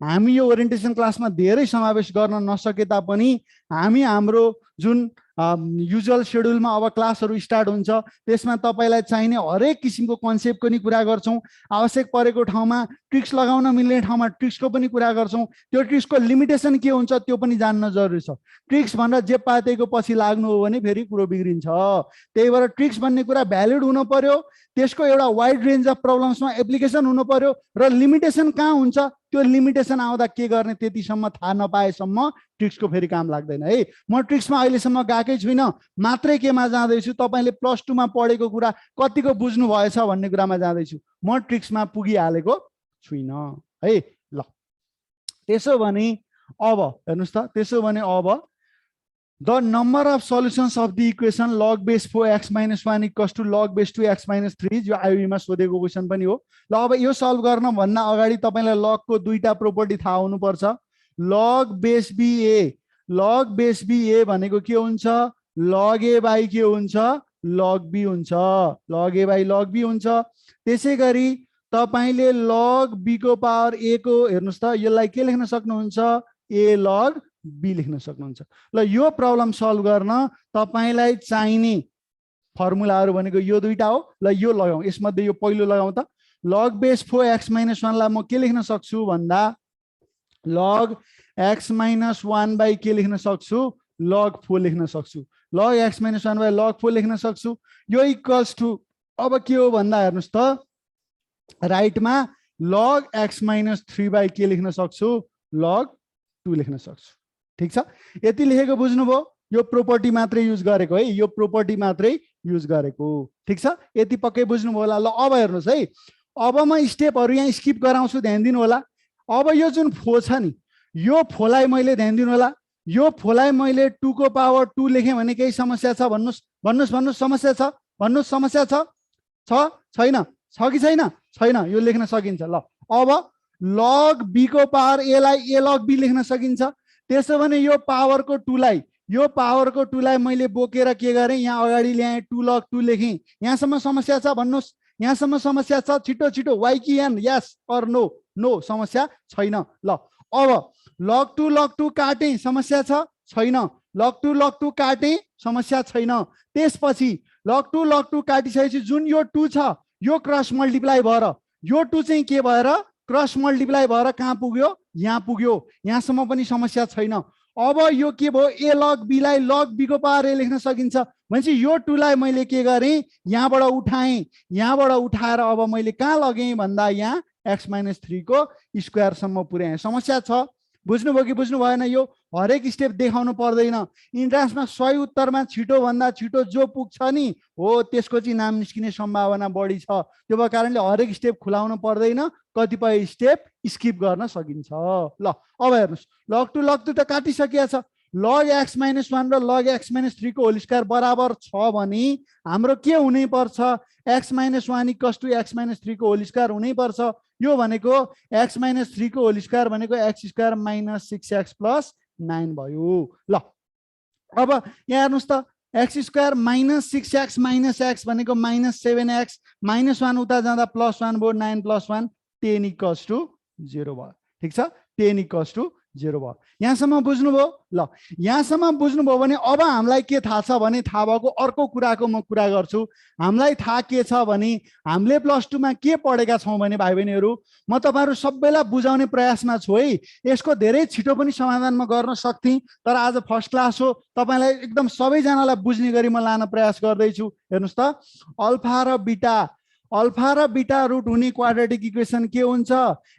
हामी यो ओरिएन्टेसन क्लासमा धेरै समावेश गर्न नसके तापनि हामी हाम्रो जुन युजुअल शेड्युलमा अब क्लासहरू स्टार्ट हुन्छ त्यसमा तपाईलाई चाहिने हरेक किसिमको कन्सेप्टको नि कुरा गर्छौं। आवश्यक परेको ठाउँमा ट्रिक्स लगाउन मिल्ने ठाउँमा ट्रिक्सको पनि कुरा गर्छौं। त्यो ट्रिक्सको लिमिटेसन के हुन्छ त्यो पनि जान्न जरुरी छ। ट्रिक्स भनेर जे पातेको पछि लाग्नु हो भने फेरि कुरो बिग्रिन्छ। त्यही भएर ट्रिक्स भन्ने कुरा भ्यालिड हुनु पर्यो, त्यसको एउटा वाइड रेन्ज अफ प्रब्लम्समा एप्लिकेसन हुनु पर्यो र लिमिटेसन कहाँ हुन्छ त्यो लिमिटेसन आउँदा के गर्ने त्यतिसम्म थाहा नपाएसम्म ट्रिक्सको फेरि काम लाग्दैन है। म ट्रिक्समा अहिलेसम्म गएकै छुइनँ, मात्रै केमा जाँदैछु, तपाईले प्लस 2 मा पढेको कुरा कतिको बुझ्नु भएछ भन्ने कुरामा जाँदैछु। म ट्रिक्समा पुगिहालेको छुइनँ है। ल त्यसो भने अब हेर्नुस् त, त्यसो भने अब the number of solutions of the equation log base 4x minus 1 equals to log base 2x minus 3 जो आईबी मा सोधेको क्वेशन पनि हो। ल अब यो सल्भ गर्न भन्दा अगाडि तपाईलाई log को दुईटा प्रोपर्टी थाहा हुनु पर्छ। log base ba भनेको के हुन्छ, log a by के हुन्छ, log b हुन्छ, log a by log b हुन्छ। त्यसैगरी तपाईले log b को पावर a को हेर्नुस् त, यसलाई के लेख्न सक्नुहुन्छ, a log b लेख्न सक्नुहुन्छ। ल यो प्रब्लम सल्भ गर्न तपाईलाई चाहिने फर्मुलाहरु भनेको यो दुईटा हो। ल यो लगाऊ, यसमध्ये यो पहिलो लगाऊ त। log base 4x minus 1 लाई म के लेख्न सक्छु भन्दा log x minus 1 by के लेख्न सक्छु, log 4 लेख्न सक्छु। log x minus 1 by log 4 लेख्न सक्छु। यो इक्वल्स टु अब के हो भन्दा हेर्नुस् त, राइटमा log x minus 3 by के लेख्न सक्छु, log 2 लेख्न सक्छु। ठीक छ, यति लेखेको बुझ्नुभयो। यो प्रोपर्टी मात्रै युज गरेको है, यो प्रोपर्टी मात्रै युज गरेको। ठीक छ, यति पक्कै बुझ्नुभयो होला। ल अब हेर्नुस् है, अब म स्टेपहरु यहाँ स्किप गराउँछु, ध्यान दिनु होला। अब यो जुन फो छ नि, यो फोलाई मैले ध्यान दिनु होला, यो फोलाई मैले 2 को पावर 2 लेखेँ भने केही समस्या छ भन्नुस्, भन्नुस् भन्नुस् समस्या छ, भन्नुस् समस्या छ, छैन, छ कि छैन, छैन, यो लेख्न सकिन्छ। ल अब log b को पावर a लाई a log b लेख्न सकिन्छ। त्यसो भने यो पावरको 2 लाई, यो पावरको 2 लाई मैले बोकेर के गरे, यहाँ अगाडि ल्याए, 2 log 2 लेखेँ। यहाँसम्म समस्या छ भन्नुस्, यहाँसम्म समस्या छ, छिटो छिटो y कि n, yes or no, no समस्या छैन। ल अब log 2 काटे, समस्या छ, छैन, log 2 काटे, समस्या छैन। त्यसपछि log 2 काटिसकेपछि जुन यो 2 छ यो क्रस मल्टिप्लाई भएर, यो 2 चाहिँ के भएर क्रस मल्टिप्लाई भएर कहाँ पुग्यो, यहाँ पुग्यो, यहाँसम्म पनि समस्या छैन। अब यो के भयो, a log b लाई log b को पावर a लेख्न सकिन्छ भनेपछि यो 2 लाई मैले के गरेँ, यहाँबाट उठाएँ, यहाँबाट उठाएर अब मैले कहाँ लगेँ भन्दा यहाँ x - 3 को स्क्वायर सम्म पुर्याएँ। समस्या छ, बुझ्नुभयो कि बुझ्नु भएन? यो हरेक स्टेप देखाउनु पर्दैन। इन्ट्रान्समा सही उत्तरमा छिटो भन्दा छिटो जो पुग्छ नि हो त्यसको चाहिँ नाम निस्किने सम्भावना बढी छ। त्यो भएको कारणले हरेक स्टेप खुलाउनु पर्दैन, कतिपय स्टेप स्किप गर्न सकिन्छ। ल अब हेर्नुस्, log 2 त काटिसकिया छ। log x - 1 र log x - 3 को होल स्क्वायर बराबर छ भने हाम्रो के हुनै पर्छ, x - 1 = x - 3 को होल स्क्वायर हुनै पर्छ। यो भनेको x - 3 को होल स्क्वायर भनेको x² - 6x + 9 भयो। ल अब यहाँ हेर्नुस् त, x² - 6x - x भनेको -7x, -1 उता जाँदा +1 भयो, 9 + 1 10 = 0 भयो। ठीक छ, 10 = 0 भयो। यहाँसम्म बुझ्नुभयो? ल यहाँसम्म बुझ्नुभयो भने अब हामीलाई के थाहा छ भने, थाहा भएको अर्को कुराको म कुरा गर्छु। हामीलाई थाहा के छ भने, हामीले +2 मा के पढेका छौँ भने भाइ बहिनीहरू, म तपाईहरु सबैलाई बुझाउने प्रयासमा छु है। यसको धेरै छिटो पनि समाधान म गर्न सक्थेँ, तर आज फर्स्ट क्लास हो, तपाईलाई एकदम सबैजनालाई बुझ्ने गरी म लान प्रयास गर्दैछु। हेर्नुस् त, अल्फा र बीटा रुट हुने क्वाड्रेटिक इक्वेसन के हुन्छ,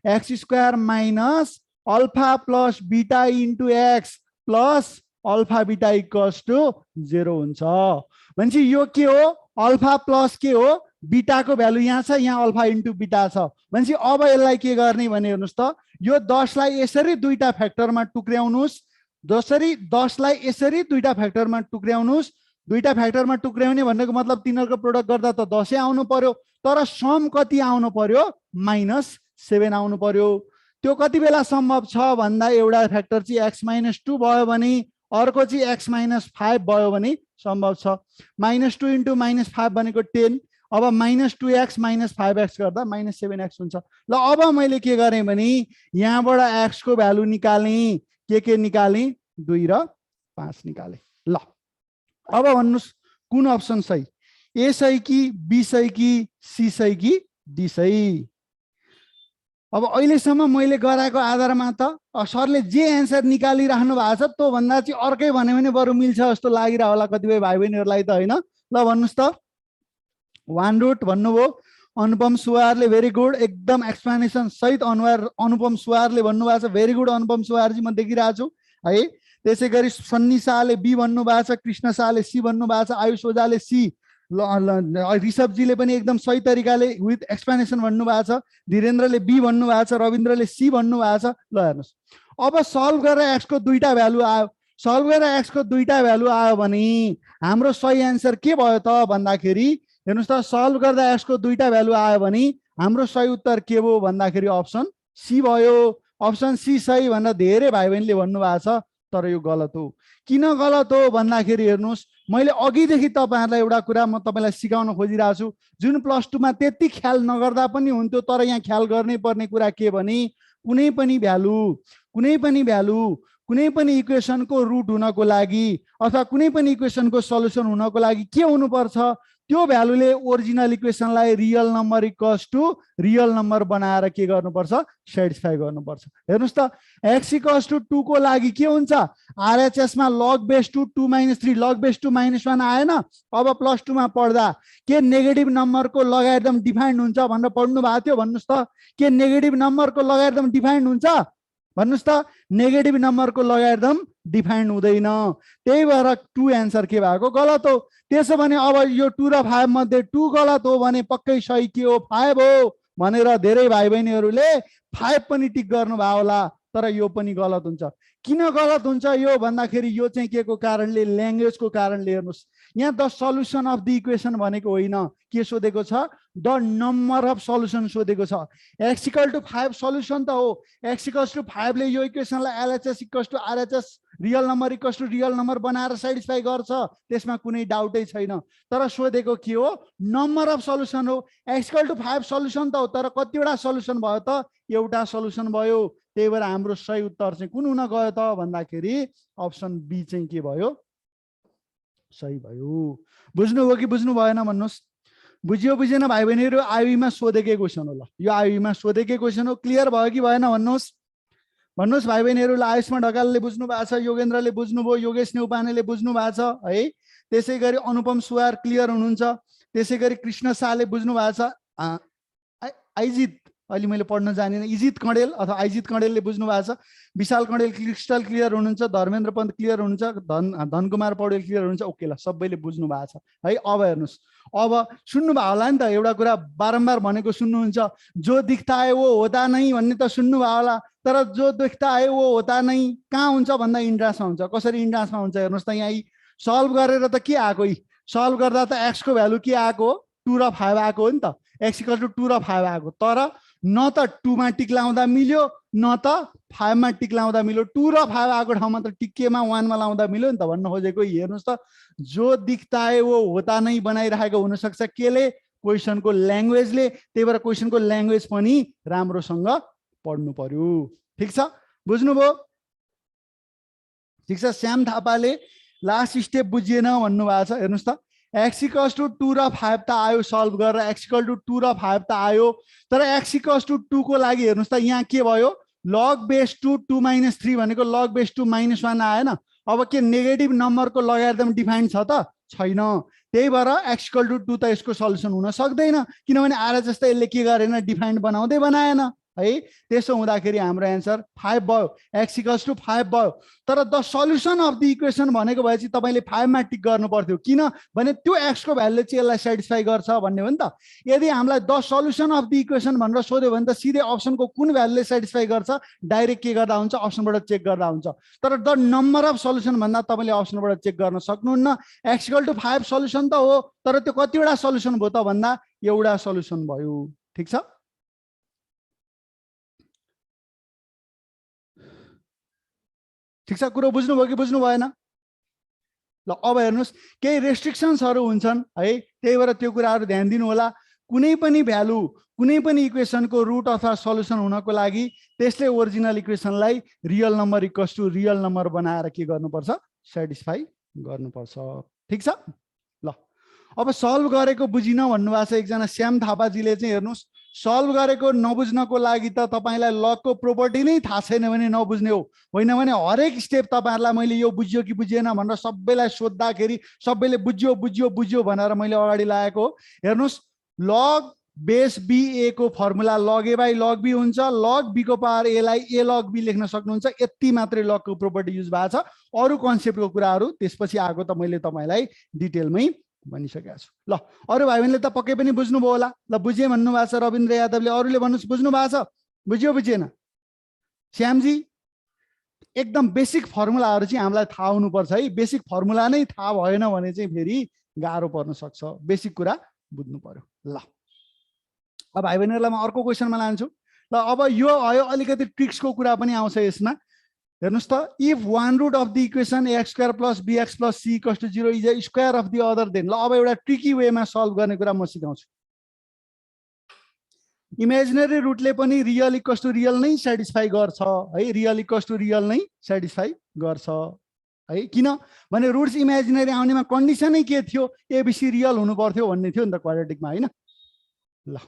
x² - alpha plus beta into x plus alpha beta equals to 0 हुन्छ। भनेपछि यो के हो, अल्फा प्लस के हो, बीटाको भ्यालु यहाँ छ, यहाँ अल्फा इन्टु बीटा छ। भनेपछि अब यसलाई के गर्ने भने हेर्नुस् त, यो 10 लाई यसरी दुईटा फ्याक्टरमा टुक्र्याउनुस्, 10 लाई यसरी दुईटा फ्याक्टरमा टुक्र्याउनुस्। दुईटा फ्याक्टरमा टुक्र्याउने भनेको मतलब तिनीहरूको प्रोडक्ट गर्दा त 10 आउनु पर्यो, तर सम कति आउनु पर्यो, -7 आउनु पर्यो। त्यो कति बेला सम्भव छ भन्दा, एउटा फ्याक्टर चाहिँ x - 2 भयो भने अर्को चाहिँ x - 5 भयो भने सम्भव छ। -2 × -5 भनेको 10, अब -2x - 5x गर्दा -7x हुन्छ। ल अब मैले के गरेँ भने यहाँबाट x को भ्यालु निकालेँ, के निकालेँ 2 र 5 निकालेँ। ल अब भन्नुस् कुन अप्सन सही, ए सही कि बी सही कि सी सही कि डी सही। अब अहिलेसम्म मैले गराएको आधारमा त सरले जे एन्सर निकालिराख्नु भएको छ त्यो भन्दा चाहिँ अर्कै भन्यो भने बरु मिल्छ जस्तो लागिरह होला कतिपय भाइ बहिनीहरूलाई त होइन। ल भन्नुस् त 1 रुट भन्नुभयो अनुपम सुवारले, भेरी गुड, एकदम एक्सप्लेनेसन सहित अनुपम सुवारले भन्नुभएको छ, भेरी गुड अनुपम सुवारजी, म देखिरहेको छु है। त्यसै गरी सन्नी शाहले बी भन्नुभएको छ, कृष्ण शाहले सी भन्नुभएको छ, आयुष ओझाले सी, ऋषभजीले पनि एकदम सही तरिकाले विथ एक्सप्लेनेसन भन्नुभएको छ, धीरेन्द्रले बी भन्नुभएको छ, रविन्द्रले सी भन्नुभएको छ। ल हेर्नुहोस् अब सल्भ गरेर एक्स को दुईटा भ्यालु आयो, सल्भ गरेर एक्स को दुईटा भ्यालु आयो भने हाम्रो सही एन्सर के भयो त भन्दाखेरि हेर्नुहोस् त, सल्भ गर्दा एक्स को दुईटा भ्यालु आयो भने हाम्रो सही उत्तर के भयो भन्दाखेरि अप्सन सी भयो। अप्सन सी सही भनेर धेरै भाइ बहिनीले भन्नुभएको छ, तर यो गलत हो। किन गलत हो भन्दाखेरि हेर्नुहोस् मैले अघिदेखि तपाईँहरूलाई एउटा कुरा म तपाईँलाई सिकाउन खोजिरहेको छु, जुन +2 मा त्यति ख्याल नगर्दा पनि हुन्थ्यो, तर यहाँ ख्याल गर्नै पर्ने कुरा के भने कुनै पनि भ्यालु कुनै पनि इक्वेसनको रुट हुनको लागि अथवा कुनै पनि इक्वेसनको सल्युसन हुनको लागि के हुनुपर्छ, त्यो भ्यालुले ओरिजिनल इक्वेसनलाई real number equals to real number बनाएर के गर्नुपर्छ, सेटिस्फाई गर्नुपर्छ। हेर्नुहोस् त x इक्वल्स टु 2 को लागि के हुन्छ, RHS मा log base 2 2 - 3 log base 2 -1 आएन। अब +2 मा पढ्दा के नेगेटिभ नम्बरको लगारिदम डिफाइन्ड हुन्छ भनेर पढ्नु भएको थियो, भन्नुहोस् त के नेगेटिभ नम्बरको लगारिदम डिफाइन्ड हुन्छ, भन्नुहोस् त नेगेटिभ नम्बरको लगारिदम डिफाइन्ड हुँदैन। त्यही भएर 2 एन्सर के भएको गलत हो। त्यसो भने अब यो 2 र 5 मध्ये 2 गलत हो भने पक्कै सही के हो, 5 हो भनेर धेरै भाइ बहिनीहरूले 5 पनि टिक गर्नुभयो होला, तर यो पनि गलत हुन्छ। किन गलत हुन्छ यो भन्दाखेरि यो चाहिँ के को कारणले, ल्याङ्ग्वेजको कारणले। हेर्नुहोस् यहाँ the solution of the equation भनेको होइन, के सोधेको छ, द नम्बर अफ सल्युसन सोधेको छ। x = 5 सल्युसन त हो, x = 5 ले यो इक्वेसनलाई LHS = RHS real number = real number बनाएर सेटिस्फाई गर्छ, त्यसमा कुनै डाउटै छैन। तर सोधेको के हो, नम्बर अफ सल्युसन हो। x = 5 सल्युसन त हो, तर कतिवटा सल्युसन भयो त, एउटा सल्युसन भयो। त्यही भएर हाम्रो सही उत्तर चाहिँ कुन हुन गयो त भन्दाखेरि अप्सन बी चाहिँ के भयो, सही भयो। बुझ्नुभयो कि बुझ्नु भएन भन्नुहोस्। बुझियो बुझेन भाइ बहिनीहरू, आयुमा सोधेकै क्वेसन हो। ल यो आयुमा सोधेकै क्वेसन हो, क्लियर भयो कि भएन भन्नुहोस्। भन्नुहोस् भाइ बहिनीहरू। आयुष्मा ढकालले बुझ्नु भएको छ, योगेन्द्रले बुझ्नुभयो, योगेश नेउपानेले बुझ्नु भएको छ है। त्यसै गरी अनुपम सुवार क्लियर हुनुहुन्छ, त्यसै गरी कृष्ण शाहले बुझ्नु भएको छ, आइजित अहिले मैले पढ्न जानिनँ, इजित कणेल अथवा आइजित कणेलले बुझ्नु भएको छ, विशाल कणेल क्रिस्टल क्लियर हुनुहुन्छ, धर्मेन्द्र पन्त क्लियर हुनुहुन्छ, धनकुमार पौडेल क्लियर हुनुहुन्छ। ओके ल सबैले बुझ्नु भएको छ है। अब हेर्नुहोस्, अब सुन्नुभयो होला नि त, एउटा कुरा बारम्बार भनेको सुन्नुहुन्छ, जो दिख्ता है वो होता नहीं भन्ने त सुन्नुभयो होला, तर जो दिख्ता है वो होता नहीं कहाँ हुन्छ भन्दा इन्ट्रान्समा हुन्छ। कसरी इन्ट्रान्समा हुन्छ हेर्नुहोस् त, यहाँ सल्भ गरेर त के आएको, सल्भ गर्दा त x को भ्यालु के आएको, 2 र 5 आएको हो नि त, x = 2 र 5 आएको, तर न त 2 मा टिक लाउँदा मिल्यो न त 5 मा टिक लाउँदा मिल्यो। 2 र 5 आएको ठाउँमा त टिकेमा 1 मा लाउँदा मिल्यो नि त भन्न खोजेको। हेर्नुहोस् त, जो दिख्ता है वो होता नहीं बनाइरहेको हुनसक्छ केले, क्वेसनको ल्याङ्ग्वेजले। त्यही भएर क्वेसनको ल्याङ्ग्वेज पनि राम्रोसँग पढ्नु पर्यो। ठिक छ, बुझ्नुभयो? ठिक छ। श्याम थापाले लास्ट स्टेप बुझिएन भन्नुभएको छ। हेर्नुहोस् त, x = 2 र 5 त आयो, सल्भ गरेर x = 2 र 5 त आयो, तर x = 2 को लागि हेर्नुहोस् त यहाँ के भयो, log base 2 2 - 3 भनेको log base 2 -1 आएन। अब के नेगेटिभ नम्बरको लगारिदम डिफाइन्ड छ त, छैन। त्यही भएर x = 2 त यसको सल्युसन हुन सक्दैन, किनभने RHS त यसले के गरेन, डिफाइन्ड बनाउँदै बनाएन है। त्यसो हुँदाखेरि हाम्रो एन्सर 5 भयो, x = 5 भयो। तर the solution of the equation भनेको भएपछि तपाईँले 5 मा टिक गर्नु पर्थ्यो, किन भने त्यो x को भ्यालुले चाहिँ यसलाई सेटिस्फाई गर्छ भन्ने हो नि त। यदि हामीलाई the solution of the equation भनेर सोध्यो भने त सिधै अप्सनको कुन भ्यालुले सेटिस्फाई गर्छ डाइरेक्ट के गर्दा हुन्छ, अप्सनबाट चेक गर्दा हुन्छ। तर द नम्बर अफ सल्युसन भन्दा तपाईँले अप्सनबाट चेक गर्न सक्नुहुन्न। x = 5 सल्युसन त हो, तर त्यो कतिवटा सल्युसन भयो त भन्दा एउटा सल्युसन भयो। ठिक छ, ठिक छ, कुरो बुझ्नुभयो कि बुझ्नु भएन? ल अब हेर्नुस् केही रेस्ट्रिक्सन्सहरु हुन्छन् है, त्यही भएर त्यो कुराहरु ध्यान दिनु होला। कुनै पनि भ्यालु कुनै पनि इक्वेसनको रुट अथवा सल्युसन हुनको लागि त्यसले ओरिजिनल इक्वेसनलाई real number equals to real number बनाएर के गर्नुपर्छ, सेटिस्फाई गर्नुपर्छ। ठीक छ। ल अब सल्भ गरेको बुझिन भन्नुभएको छ एकजना श्याम थापाजीले चाहिँ। हेर्नुस् सल्भ गरेको नबुझ्नको लागि त तपाईलाई लगको प्रोपर्टी नै थाहा छैन भने नबुझ्ने हो, होइन भने हरेक स्टेप तपाईहरुलाई मैले यो बुझ्यो कि बुझिएन भनेर सबैलाई सोद्धाखेरि सबैले बुझ्यो बुझ्यो बुझ्यो भनेर मैले अगाडि लगाएको हो। हेर्नुस् लग बेस बी ए को formula log A by log B हुन्छ, लग बी को पावर ए लाई ए लग बी लेख्न सक्नुहुन्छ। यति मात्रै लगको प्रोपर्टी युज भएको छ, अरु कन्सेप्टको कुराहरु त्यसपछि आएको त मैले तपाईलाई डिटेलमै भनिसकेको छु। ल अरु भाइ बहिनीले त पक्कै पनि बुझ्नुभयो होला। ल बुझे भन्नु भएको छ रविन्द्र यादवले, अरूले भन्नुस् बुझ्नु भएको छ, बुझ्यो बुझिएन? श्यामजी एकदम बेसिक फर्मुलाहरु चाहिँ हामीलाई थाहा हुनुपर्छ है। बेसिक फर्मुला नै थाहा भएन भने चाहिँ फेरि गाह्रो पर्न सक्छ, बेसिक कुरा बुझ्नु पर्यो। ल अब भाइ बहिनीहरुलाई म अर्को क्वेशनमा लान्छु। ल अब यो आयो अलिकति ट्रिक्सको कुरा पनि आउँछ यसमा। हेर्नुस् त, if one root of the equation x square plus bx plus c equals to 0 is a square of the other then. ल अब एउटा ट्रिकी वेमा सल्भ गर्ने कुरा म सिकाउँछु। इमेजिनरी रुटले पनि रियल इक्वल्स टु रियल नै सेटिस्फाई गर्छ है, रियल इक्वल्स टु रियल नै सेटिस्फाई गर्छ है। किन भने रुट्स इमेजिनरी आउनेमा कन्डिसनै के थियो, एबीसी रियल हुनु पर्थ्यो भन्ने थियो नि त क्वाड्रेटिकमा, हैन? ल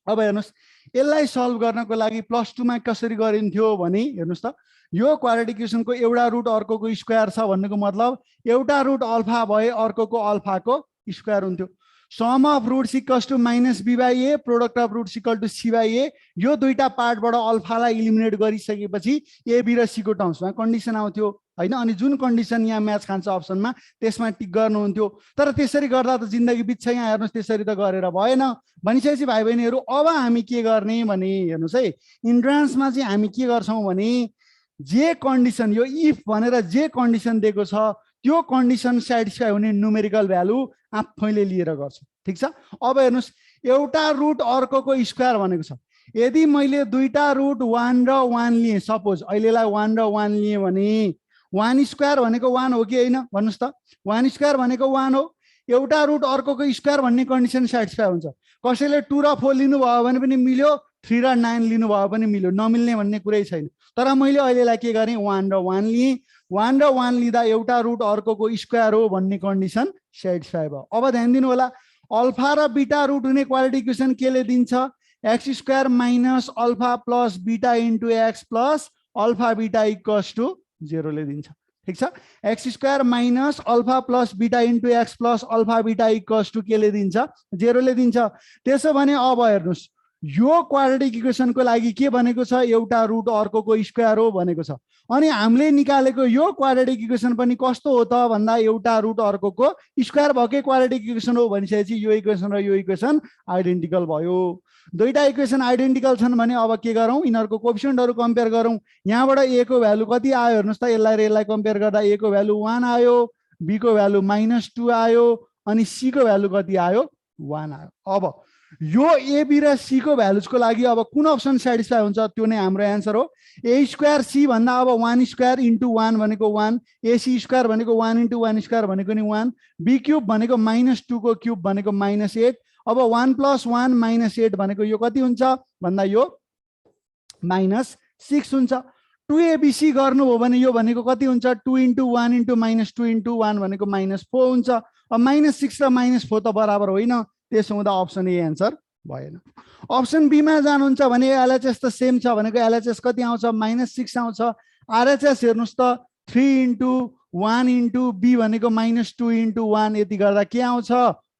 अब हेर्नुस् यसलाई सल्भ गर्नको लागि +2 मा कसरी गरिन्थ्यो भने हेर्नुस् त, यो क्वाड्रेटिक इक्वेसनको एउटा रुट अर्कोको स्क्वायर छ भन्नेको मतलब एउटा रुट अल्फा भए अर्कोको अल्फाको स्क्वायर हुन्थ्यो। Sum of roots equals to minus b by a, product of roots equal to c by a. यो दुईटा पार्टबाट अल्फालाई इलिमिनेट गरिसकेपछि ए बी र सी को टर्म्समा कन्डिसन आउँथ्यो हैन। अनि जुन कन्डिसन यहाँ म्याच खान्छ अप्सनमा त्यसमा टिक गर्नुहुन्थ्यो। तर त्यसरी गर्दा त जिन्दगी बित्छ। यहाँ हेर्नुस् त्यसरी त गरेर भएन। भनिसकेपछि भाइ बहिनीहरू अब हामी के गर्ने भने हेर्नुस् है, इन्ट्रान्समा चाहिँ हामी के गर्छौँ भने जे कन्डिसन यो इफ भनेर जे कन्डिसन दिएको छ त्यो कन्डिसन सेटिस्फाई हुने न्युमेरिकल भ्यालु आफैले लिएर गर्छ। ठीक छ। अब हेर्नुस् एउटा रुट अर्कोको स्क्वायर भनेको छ। यदि मैले दुईटा रुट 1 र 1 लिए, सपोज अहिलेलाई 1 र 1 लिए भने 1 स्क्वायर भनेको 1 हो कि होइन भन्नुस् त? 1 स्क्वायर भनेको 1 हो। एउटा रुट अर्कोको स्क्वायर भन्ने कन्डिसन सेटिस्फाई हुन्छ। कसैले 2 र 4 लिनुभयो भने पनि मिल्यो, 3 र 9 लिनुभयो पनि मिल्यो, नमिल्ने भन्ने कुरै छैन। तर मैले अहिलेलाई के गरेँ, 1 र 1 लिएँ। 1 र 1 लिँदा एउटा रुट अर्कोको स्क्वायर हो भन्ने कन्डिसन सेटिस्फाई भयो। अब ध्यान दिनु होला, अल्फा र बीटा रुट हुने क्वाड्रेटिक इक्वेसन केले दिन्छ, x square minus alpha plus beta into x plus alpha beta equals to 0 ले दिन्छ। ठीक छ। X square minus alpha plus beta into x plus alpha beta equals to के ले दिन्छ, 0 ले दिन्छ। त्यसो भने अब हेर्नुस् यो क्वाड्रेटिक इक्वेसनको लागि के भनेको छ, एउटा रुट अर्कोको स्क्वायर हो भनेको छ। अनि हामीले निकालेको यो क्वाड्रेटिक इक्वेसन पनि कस्तो हो त भन्दा एउटा रुट अर्कोको स्क्वायर भएकै क्वाड्रेटिक इक्वेसन हो भनिसकेपछि यो इक्वेसन र यो इक्वेसन आइडेन्टिकल भयो। दुईटा इक्वेसन आइडेन्टिकल छन् भने अब के गरौँ, यिनीहरूको कोएफिसिएन्टहरू कम्पेयर गरौँ। यहाँबाट ए को भ्यालु कति आयो हेर्नुस् त, यसलाई र यसलाई कम्पेयर गर्दा ए को भ्यालु 1 आयो, बी को भ्यालु -2 आयो, अनि सी को भ्यालु कति आयो, 1 आयो। अब यो ए बी र सी को भ्यालुजको लागि अब कुन अप्सन सेटिस्फाई हुन्छ त्यो नै हाम्रो एन्सर हो। ए स्क्वायर सी भन्दा अब 1 स्क्वायर इन्टु 1 भनेको 1, एसी स्क्वायर भनेको 1 इन्टु 1 स्क्वायर भनेको नि 1, बी क्युब भनेको -2 को क्युब भनेको -8। अब 1 + 1 -8 भनेको यो कति हुन्छ भन्दा यो -6 हुन्छ। 2abc गर्नुभयो भने यो भनेको कति हुन्छ, 2 इन्टु 1 इन्टु -2 इन्टु 1 भनेको -4 हुन्छ। अब -6 र -4 त बराबर होइन, त्यसो हुँदा अप्सन ए एन्सर भएन। अप्सन बी मा जानुहुन्छ भने एलएचएस त सेम छ भनेको एलएचएस कति आउँछ, -6 आउँछ। आरएचएस हेर्नुस् त 3 इन्टु 1 इन्टु बी भनेको -2 इन्टु 1 यति गर्दा के आउँछ,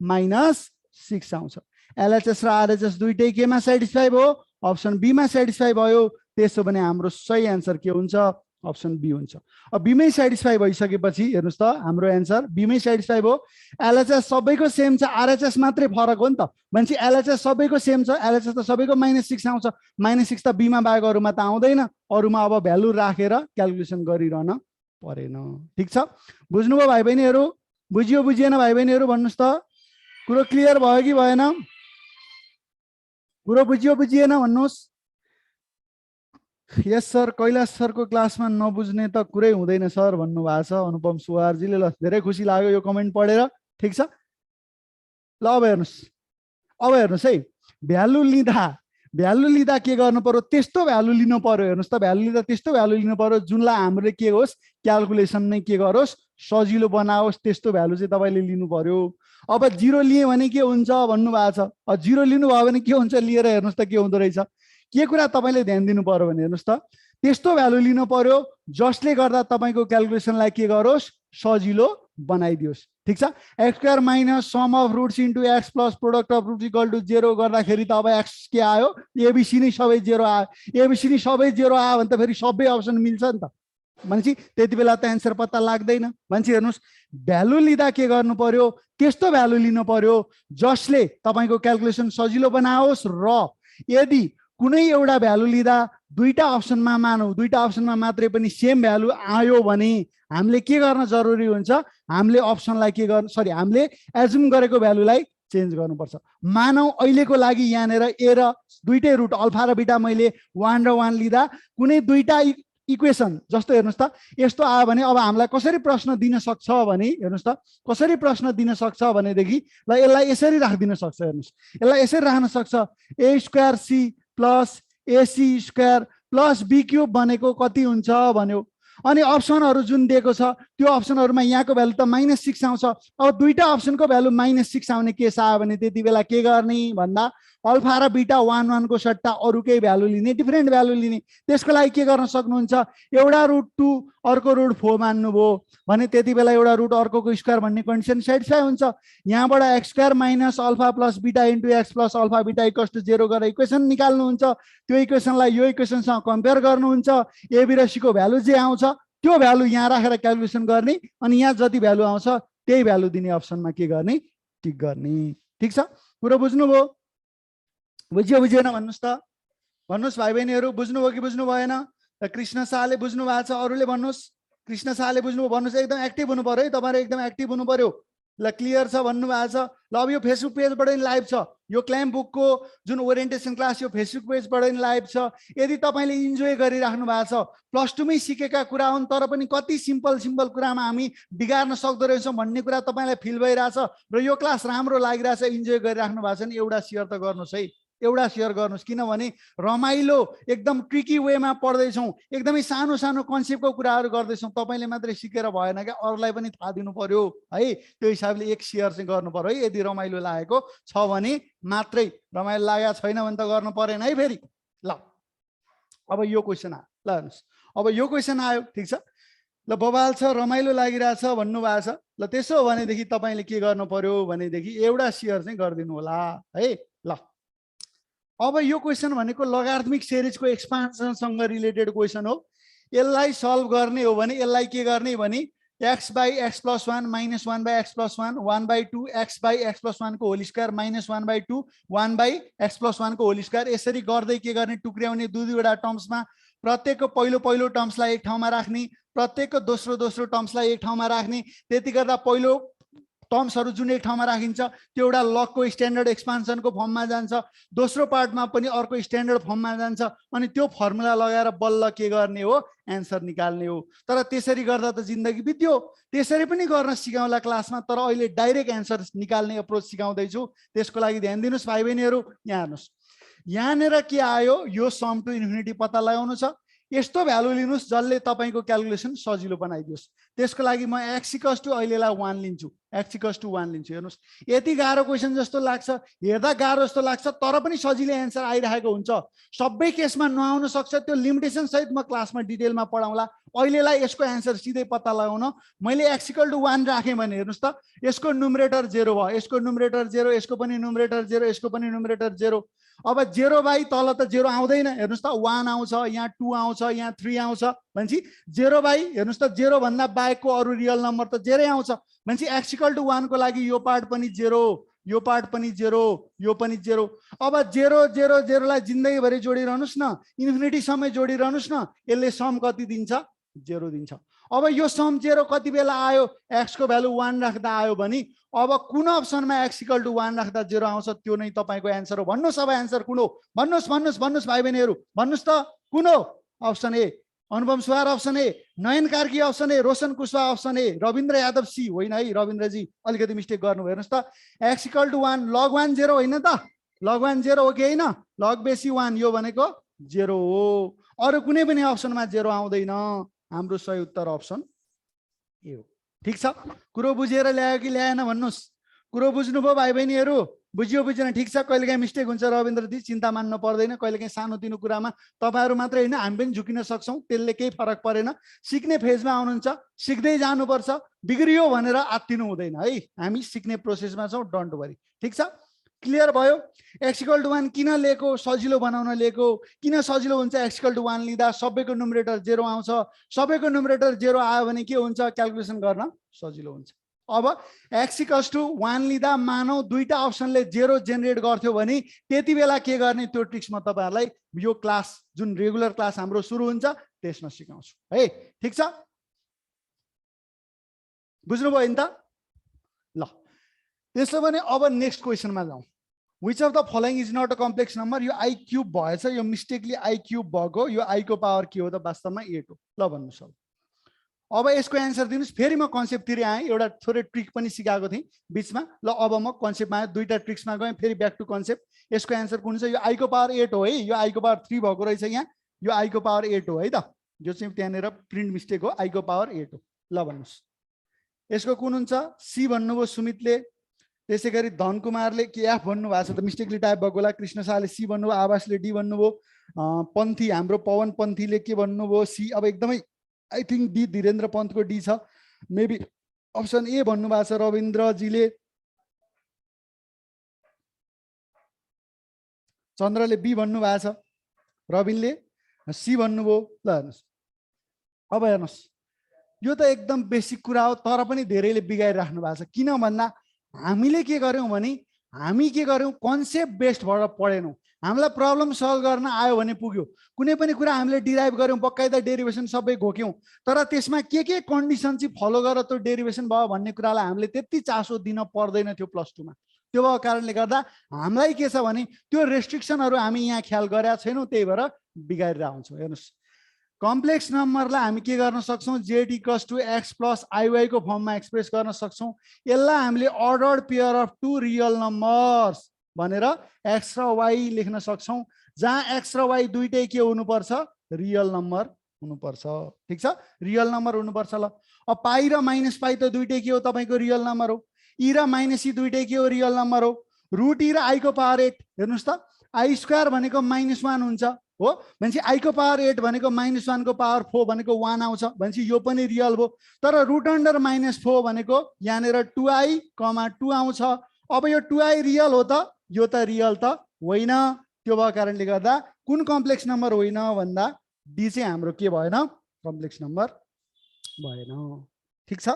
-6 आउँछ। एलएचएस र आरएचएस दुईटै केमा सेटिस्फाई भयो, अप्सन बी मा सेटिस्फाई भयो। त्यसो भने हाम्रो सही एन्सर के हुन्छ, अप्सन बी हुन्छ। अब बीमै सेटिस्फाई भइसकेपछि हेर्नुस् त हाम्रो एन्सर बीमै सेटिस्फाई भयो। एलएचएस सबैको सेम छ, आरएचएस मात्रै फरक हो नि त। भनेपछि एलएचएस सबैको सेम छ, एलएचएस त सबैको -6 आउँछ। -6 त बीमा बाहेक अरूमा त आउँदैन। अरूमा अब भ्यालु राखेर क्यालकुलेसन गरिरहन परेन। ठिक छ। बुझ्नुभयो भाइ बहिनीहरू? बुझियो बुझिएन भाइ बहिनीहरू भन्नुस् त? कुरो क्लियर भयो कि भएन? कुरो बुझियो बुझिएन भन्नुस्? यस सर, कैलाश सरको क्लासमा नबुझ्ने त कुरै हुँदैन सर भन्नुभएको छ अनुपम सुवारजीले। ल धेरै खुसी लाग्यो यो कमेन्ट पढेर। ठिक छ, ल अब हेर्नुहोस् है, भ्यालु लिँदा के गर्नु पर्यो, त्यस्तो भ्यालु लिनु पर्यो। हेर्नुहोस् त, भ्यालु लिँदा त्यस्तो भ्यालु लिनु पर्यो जुनलाई हामीले के होस्, क्यालकुलेसन नै के गरोस्, सजिलो बनाओस्, त्यस्तो भ्यालु चाहिँ तपाईँले लिनु पर्यो। अब 0 लिए भने के हुन्छ भन्नुभएको छ। 0 लिनुभयो भने के हुन्छ लिएर हेर्नुहोस् त के हुँदो रहेछ। के कुरा तपाईँले ध्यान दिनु पर्यो भने हेर्नुहोस् त, त्यस्तो भ्यालु लिनु पर्यो जसले गर्दा तपाईँको क्यालकुलेसनलाई के गरोस्, सजिलो बनाइदियोस्। ठिक छ, x square minus sum of roots into x plus product of roots equal to 0 गर्दाखेरि त अब एक्स के आयो, एबिसी नै सबै 0 आयो। एबिसी नै सबै 0 आयो भने त फेरि सबै अप्सन मिल्छ नि त मान्छे, त्यति बेला त एन्सर पत्ता लाग्दैन। मान्छे हेर्नुहोस्, भ्यालु लिँदा के गर्नु पर्यो, त्यस्तो भ्यालु लिनु पर्यो जसले तपाईँको क्यालकुलेसन सजिलो बनाओस्। र यदि कुनै एउटा भ्यालु लिँदा दुईटा अप्सनमा मानौ, दुईटा अप्सनमा मात्रै पनि सेम भ्यालु आयो भने हामीले के गर्न जरुरी हुन्छ, हामीले अप्सनलाई के गर्नु, सरी हामीले एजुम गरेको भ्यालुलाई चेन्ज गर्नुपर्छ। मानौ अहिलेको लागि यहाँनिर ए र दुईटै रुट अल्फा र बिटा मैले 1 र 1 लिँदा कुनै दुईटा इक्वेसन जस्तो हेर्नुहोस् त यस्तो आयो भने अब हामीलाई कसरी प्रश्न दिन सक्छ भने हेर्नुहोस् त, कसरी प्रश्न दिन सक्छ भनेदेखि ल यसलाई यसरी राखिदिन सक्छ। हेर्नुहोस्, यसलाई यसरी राख्न सक्छ, a square c plus ac square plus b cube भनेको कति हुन्छ भन्यो। अनि अप्सनहरू जुन दिएको छ त्यो अप्सनहरूमा यहाँको भ्यालु त -6 आउँछ। अब दुईटा अप्सनको भ्यालु -6 आउने केस आयो भने त्यति बेला के गर्ने भन्दा अल्फा र बिटा 1 1 को सट्टा अरूकै भ्यालु लिने, डिफरेन्ट भ्यालु लिने। त्यसको लागि के गर्न सक्नुहुन्छ, एउटा रुट 2 अर्को रुट 4 मान्नुभयो भने त्यति बेला एउटा रुट अर्कोको स्क्वायर भन्ने कन्डिसन सेटिस्फाई हुन्छ। यहाँबाट x square minus alpha plus बिटा इन्टु एक्स प्लस अल्फा बिटा इक्वल्स टु 0 गरेर इक्वेसन निकाल्नुहुन्छ। त्यो इक्वेसनलाई यो इक्वेसनसँग कम्पेयर गर्नुहुन्छ, ए बी र सी को भ्यालु जे आउँछ त्यो भ्यालु यहाँ राखेर क्यालकुलेसन गर्ने, अनि यहाँ जति भ्यालु आउँछ त्यही भ्यालु दिने अप्सनमा के गर्ने, टिक गर्ने। ठिक छ, कुरो बुझ्नुभयो? बुझेन भन्नुहोस् त, भन्नुहोस् भाइ बहिनीहरू, बुझ्नुभयो कि बुझ्नु भएन? कृष्ण शाहले बुझ्नु भएको छ, अरूले भन्नुहोस्। कृष्ण शाहले बुझ्नुभयो भन्नुहोस्, एकदम एक्टिभ हुनु पर्यो है तपाईँहरू, एकदम एक्टिभ हुनु पर्यो। ल क्लियर छ भन्नुभएको छ। ल अब यो फेसबुक पेजबाट नि लाइभ छ, यो क्ल्याम्प बुकको जुन ओरिएन्टेसन क्लास यो फेसबुक पेजबाट नि लाइभ छ। यदि तपाईँले इन्जोय गरिराख्नु भएको छ, +2 मै सिकेका कुरा हुन् तर पनि कति सिम्पल कुरामा हामी बिगार्न सक्दो रहेछौँ भन्ने कुरा तपाईँलाई फिल भइरहेछ र यो क्लास राम्रो लागिरहेछ, इन्जोय गरिराख्नु भएको छ नि एउटा सेयर त गर्नुहोस् है, एउटा सेयर गर्नुहोस्। किनभने रमाइलो एकदम ट्रिकी वेमा पढ्दैछौँ, एकदमै सानो सानो कन्सेप्टको कुराहरू गर्दैछौँ। तपाईँले मात्रै सिकेर भएन क्या, अरूलाई पनि थाहा दिनु पर्यो है। त्यो हिसाबले एक सेयर चाहिँ गर्नु पर्यो है, यदि रमाइलो लागेको छ भने मात्रै। रमाइलो लागेको छैन भने त गर्नु परेन है फेरि। ल अब यो क्वेसन आयो, ल हेर्नुहोस् अब यो क्वेसन आयो। ठिक छ, ल बवाल छ, रमाइलो लागिरहेछ भन्नुभएको छ। ल त्यसो हो भनेदेखि तपाईँले के गर्नु पर्यो भनेदेखि एउटा सेयर चाहिँ गरिदिनु होला है। ल अब यो क्वेसन भनेको लगारिथमिक सिरिजको एक्सपान्सनसँग रिलेटेड क्वेसन हो। यसलाई सल्भ गर्ने हो भने यसलाई के गर्ने भने x by x plus 1 minus 1 by x plus 1 1 by 2 x by x plus 1 को whole square minus 1 by 2 1 by x plus 1 को होल स्क्वायर यसरी गर्दै के गर्ने, टुक्र्याउने दुईवटा टर्म्समा। प्रत्येकको पहिलो टर्म्सलाई एक ठाउँमा राख्ने, प्रत्येकको दोस्रो टर्म्सलाई एक ठाउँमा राख्ने। त्यति गर्दा पहिलो टर्म्सहरू जुन एक ठाउँमा राखिन्छ त्यो एउटा लगको स्ट्यान्डर्ड एक्सपान्सनको फर्ममा जान्छ, दोस्रो पार्टमा पनि अर्को स्ट्यान्डर्ड फर्ममा जान्छ। अनि त्यो फर्मुला लगाएर बल्ल के गर्ने हो, एन्सर निकाल्ने हो। तर त्यसरी गर्दा त जिन्दगी बित्यो, त्यसरी पनि गर्न सिकाउँला क्लासमा, तर अहिले डाइरेक्ट एन्सर निकाल्ने अप्रोच सिकाउँदैछु। त्यसको लागि ध्यान दिनुहोस् भाइ बहिनीहरू। यहाँ हेर्नुहोस्, यहाँनिर के आयो, यो सम टु इन्फिनिटी पत्ता लगाउनु छ। यस्तो भ्यालु लिनुहोस् जसले तपाईँको क्यालकुलेसन सजिलो बनाइदियोस्। त्यसको लागि म x = अहिलेलाई 1 लिन्छु, x = 1 लिन्छु। हेर्नुहोस्, यति गाह्रो क्वेसन जस्तो लाग्छ, हेर्दा गाह्रो जस्तो लाग्छ, तर पनि सजिलै एन्सर आइरहेको हुन्छ। सबै केसमा नआउन सक्छ, त्यो लिमिटेसन सहित म क्लासमा डिटेलमा पढाउँला। अहिलेलाई यसको एन्सर सिधै पत्ता लगाउन मैले x = 1 राखेँ भने हेर्नुहोस् त, यसको न्युमरेटर 0 भयो, यसको न्युमरेटर 0, यसको पनि न्युमरेटर 0, यसको पनि न्युमरेटर 0। अब 0 बाई तल त 0 आउँदैन, हेर्नुहोस् त 1 आउँछ, यहाँ 2 आउँछ, यहाँ 3 आउँछ भनेपछि 0 बाई हेर्नुहोस् त 0 भन्दा बाहेकको अरू रियल नम्बर त 0 आउँछ भनेपछि x = 1 को लागि यो पार्ट पनि 0, यो पार्ट पनि 0, यो पनि 0। अब 0 0 0 लाई जिन्दगीभरि जोडिरहनुहोस् न, इन्फिनिटी सम्म जोडिरहनुहोस् न, यसले सम कति दिन्छ, 0 दिन्छ। अब यो सम 0 कति बेला आयो, x को भ्यालु 1 राख्दा आयो भने अब कुन अप्सनमा x = 1 राख्दा 0 आउँछ त्यो नै तपाईको एन्सर हो। भन्नुहोस् अब एन्सर कुन हो, भन्नुहोस् भाइ बहिनीहरू, भन्नुहोस् त कुन हो। Option A, Anupam Suwar option A, Nayan Karki option A, Roshan Kushwaha option A, Ravindra Yadav C होइन है, रविन्द्रजी अलिकति मिस्टेक गर्नुभयो। हेर्नुहोस् त x = 1 log 1 0 होइन त, log 1 0 हो कि होइन, log बेसी 1 यो भनेको 0 हो, अरु कुनै पनि अप्सनमा 0 आउँदैन। हाम्रो सही उत्तर अप्सन ए हो। ठीक छ, कुरो बुझेर ल्यायो कि ल्याएन भन्नुस्, कुरो बुझ्नुभयो भाइ बहिनीहरू, बुझियो बुझेन? ठीक छ, कहिलेकाहीँ मिस्टेक हुन्छ रविन्द्रजी, चिन्ता मान्नु पर्दैन, कहिलेकाहीँ सानोतिनो कुरामा तपाईहरु मात्रै हैन हामी पनि झुकिन सक्छौं, त्यसले केही फरक परेन। सिक्ने फेजमा आउनुहुन्छ, सिक्दै जानुपर्छ, बिग्रियो भनेर आत्तिनु हुँदैन है, हामी सिक्ने प्रोसेसमा छौं, डोन्ट वरी। ठीक छ, क्लियर भयो? x = 1 किन लेको, सजिलो बनाउन लेको। किन सजिलो हुन्छ x = 1 लिँदा? सबैको न्युमरेटर 0 आउँछ, सबैको न्युमरेटर 0 आयो भने के हुन्छ, क्याल्कुलेसन गर्न सजिलो हुन्छ। अब x = 1 लिँदा मानौ दुईटा अप्सनले 0 जेनेरेट गर्थ्यो भने त्यति बेला के गर्ने, त्यो ट्रिक्स म तपाईहरुलाई यो क्लास जुन रेगुलर क्लास हाम्रो सुरु हुन्छ त्यसमा सिकाउँछु है। ठीक छ, बुझ्नुभयो नि त? ल त्यसो भने अब नेक्स्ट क्वेशनमा जाउँ। Which of the following is not a complex number? यो i क्यूब भएछ, यो मिस्टेकली i क्यूब भएको, यो i को पावर के हो त, वास्तवमा 8 हो। ल भन्नुस् अब यसको एन्सर दिनुस्। फेरि म कन्सेप्टतिर आएँ, एउटा थोरै ट्रिक पनि सिकाएको थिएँ बीचमा। ल अब म कन्सेप्टमा आएँ, दुईटा ट्रिक्समा गएँ, फेरि ब्याक टु कन्सेप्ट। यसको एन्सर कुन छ? यो i को पावर 8 हो है, यो i को पावर 3 भएको रहेछ यहाँ, यो i को पावर 8 हो है त, यो चाहिँ त्यहाँनेर प्रिन्ट मिस्टेक हो, i को पावर 8 हो। ल भन्नुस् यसको कुन हुन्छ? सी भन्नुभयो सुमितले, त्यसैगरी धन कुमारले के एफ भन्नुभएको छ त, मिस्टेकली टाइप भएको होला। कृष्ण शाहले सी भन्नुभयो, आवासले डी भन्नुभयो, पन्थी हाम्रो पवन पन्थीले के भन्नुभयो, सी। अब एकदमै आई थिंक डी, धीरेन्द्र पन्तको डी छ, मेबी अप्सन ए भन्नुभएको छ रविन्द्रजीले, चन्द्रले बी भन्नुभएको छ, रविनले सी भन्नुभयो। ल हेर्नुहोस्, अब हेर्नुहोस् यो त एकदम बेसिक कुरा हो, तर पनि धेरैले बिगाइराख्नु भएको छ। किन भन्दा हामीले के गर्यौं भने हामी के गर्यौं, कन्सेप्ट बेस्ड भएर पढेनौं। हामीलाई प्रब्लम सल्भ गर्न आयो भने पुग्यो, कुनै पनि कुरा हामीले डिराइभ गर्यौं, बकाइदा डेरिभेसन सबै घोक्यौं, तर त्यसमा के कन्डिसन चाहिँ फलो गरेर त्यो डेरिभेसन भयो भन्ने कुरालाई हामीले त्यति चासो दिन पर्दैन थियो प्लस 2 मा। त्यो भएको कारणले गर्दा हामीलाई के छ भने त्यो रेस्ट्रिक्सनहरू हामी यहाँ ख्याल गरेका छैनौं, त्यही भएर बिगाइरहेको हुन्छौँ। हेर्नुहोस् कम्प्लेक्स नम्बरलाई हामी के गर्न सक्छौं, z = x + iy को फर्ममा एक्सप्रेस गर्न सक्छौं। यसलाई हामीले ordered pair of two real numbers भनेर x र y लेख्न सक्छौं, जहाँ x र y दुईटै के हुनुपर्छ, रियल नम्बर हुनुपर्छ। ठीक छ, रियल नम्बर हुनुपर्छ। ल अब पाई र माइनस पाई त दुईटै के हो, तपाईको रियल नम्बर हो। e र माइनस e दुईटै के हो, रियल नम्बर हो। रुट e र i को पावर 8, हेर्नुस् त i² भनेको -1 हुन्छ हो, भनेपछि i को पावर 8 भनेको -1 को पावर 4 भनेको 1 आउँछ, भनेपछि यो पनि रियल हो। तर रुट अन्डर -4 भनेको यहाँनेर 2i, 2 आउँछ। अब यो 2i रियल हो त, यो त रियल त होइन। त्यो भएको कारणले गर्दा कुन कम्प्लेक्स नम्बर होइन भन्दा डी चाहिँ हाम्रो के भएन, कम्प्लेक्स नम्बर भएन। ठीक छ,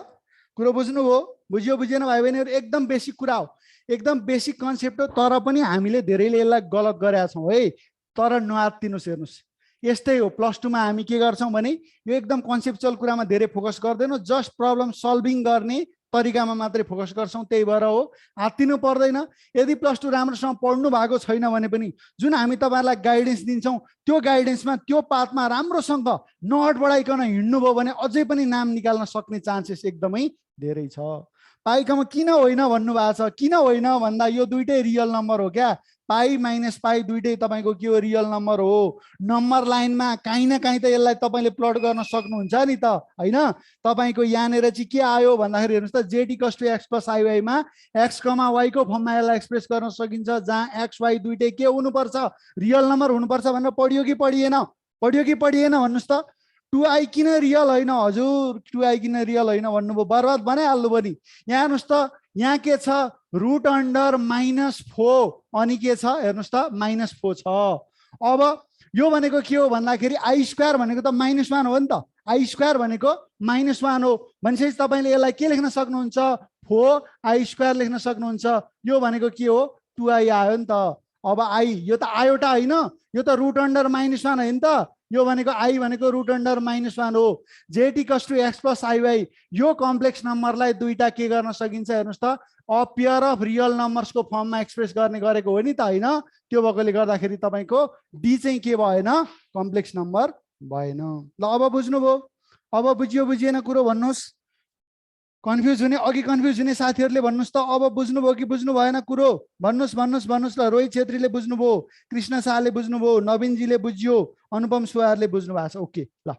कुरो बुझ्नुभयो? बुझियो बुझेन भाइ बहिनीहरु? एकदम बेसिक कुरा हो, एकदम बेसिक कन्सेप्ट हो, तर पनि हामीले धेरैले यसलाई गलत गरेका छौं है। तर नआत्तिनुस्, हेर्नुस् यस्तै हो। प्लस 2 मा हामी के गर्छौं भने यो एकदम कन्सेप्चुअल कुरामा धेरै फोकस गर्दैनौं, जस्ट प्रब्लम सल्भिङ गर्ने तरिकामा मात्रै फोकस गर्छौं, त्यही भएर हो, आत्तिनु पर्दैन। यदि प्लस 2 राम्रोसँग पढ्नु भएको छैन भने पनि जुन हामी तपाईहरुलाई गाइडेन्स दिन्छौं त्यो गाइडेन्समा त्यो पाथमा राम्रोसँग नहट बढाइकन हिड्नुभयो भने अझै पनि नाम निकाल्न सक्ने चान्सेस एकदमै धेरै छ। पाइकमा किन होइन भन्नु भएको छ, किन होइन भन्दा यो दुईटै रियल नम्बर हो क्या, पाई माइनस पाई दुईटै तपाईको के हो, रियल नम्बर हो। नम्बर लाइनमा कहीँ न कहीँ त यसलाई तपाईले प्लट गर्न सक्नुहुन्छ नि त हैन। तपाईको यहाँनेर चाहिँ के आयो भन्दाखेरि हेर्नुस् त, z = x + iy मा x, y को फर्ममा यसलाई एक्सप्रेस गर्न सकिन्छ, जहाँ x, y दुईटै के हुनुपर्छ, रियल नम्बर हुनुपर्छ भनेर पढियो कि पढिएन, पढियो कि पढिएन भन्नुस् त। 2i किन रियल होइन हजुर, 2i किन रियल होइन भन्नुभयो, बर्बाद बनाइहाल्नु भयो नि। यहाँ हेर्नुस् त, यहाँ के छ, रुट अन्डर -4 अनि के छ, हेर्नुस् त -4 छ। अब यो भनेको के हो भन्दाखेरि i² भनेको त -1 हो नि त, i² भनेको -1 हो भनेपछि तपाईले यसलाई के लेख्न सक्नुहुन्छ, 4i² लेख्न सक्नुहुन्छ। यो भनेको के हो, 2i आयो नि त। अब i यो त आयोटा होइन, यो त रुट अन्डर -1 होइन त, यो भनेको i भनेको रुट अन्डर -1 हो। z = x + iy यो कम्प्लेक्स नम्बरलाई दुईटा के गर्न सकिन्छ, हेर्नुस् त, अ पेयर अफ रियल नम्बर्सको फर्ममा एक्सप्रेस गर्ने गरेको हो नि त हैन। त्यो भएकोले गर्दाखेरि तपाईको डी चाहिँ के भएन, कम्प्लेक्स नम्बर भएन। ल अब बुझ्नुभयो? अब बुझियो बुझिएन कुरो भन्नुहोस्? कन्फ्युज हुने, अघि कन्फ्युज हुने साथीहरूले भन्नुहोस् त, अब बुझ्नुभयो कि बुझ्नु भएन कुरो? भन्नुहोस् भन्नुहोस् भन्नुहोस्। ल रोहित छेत्रीले बुझ्नुभयो, कृष्ण शाहले बुझ्नुभयो, नवीनजीले बुझ्यो, अनुपम सुवारले बुझ्नु भएको छ। ओके, ल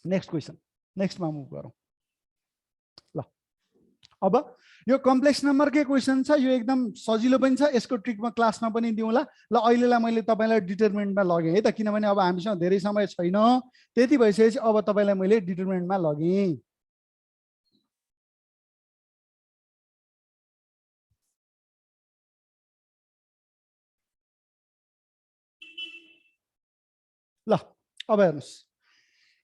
नेक्स्ट क्वेसन, नेक्स्टमा मुभ गरौँ। ल अब यो कम्प्लेक्स नम्बरकै क्वेसन छ, यो एकदम सजिलो पनि छ, यसको ट्रिक म क्लासमा पनि दिउँला। ल अहिलेलाई मैले तपाईँलाई डिटरमिनेन्टमा लगेँ है त, किनभने अब हामीसँग धेरै समय छैन, त्यति भइसकेपछि अब तपाईँलाई मैले डिटरमिनेन्टमा लगेँ। ल अब हेर्नुहोस्,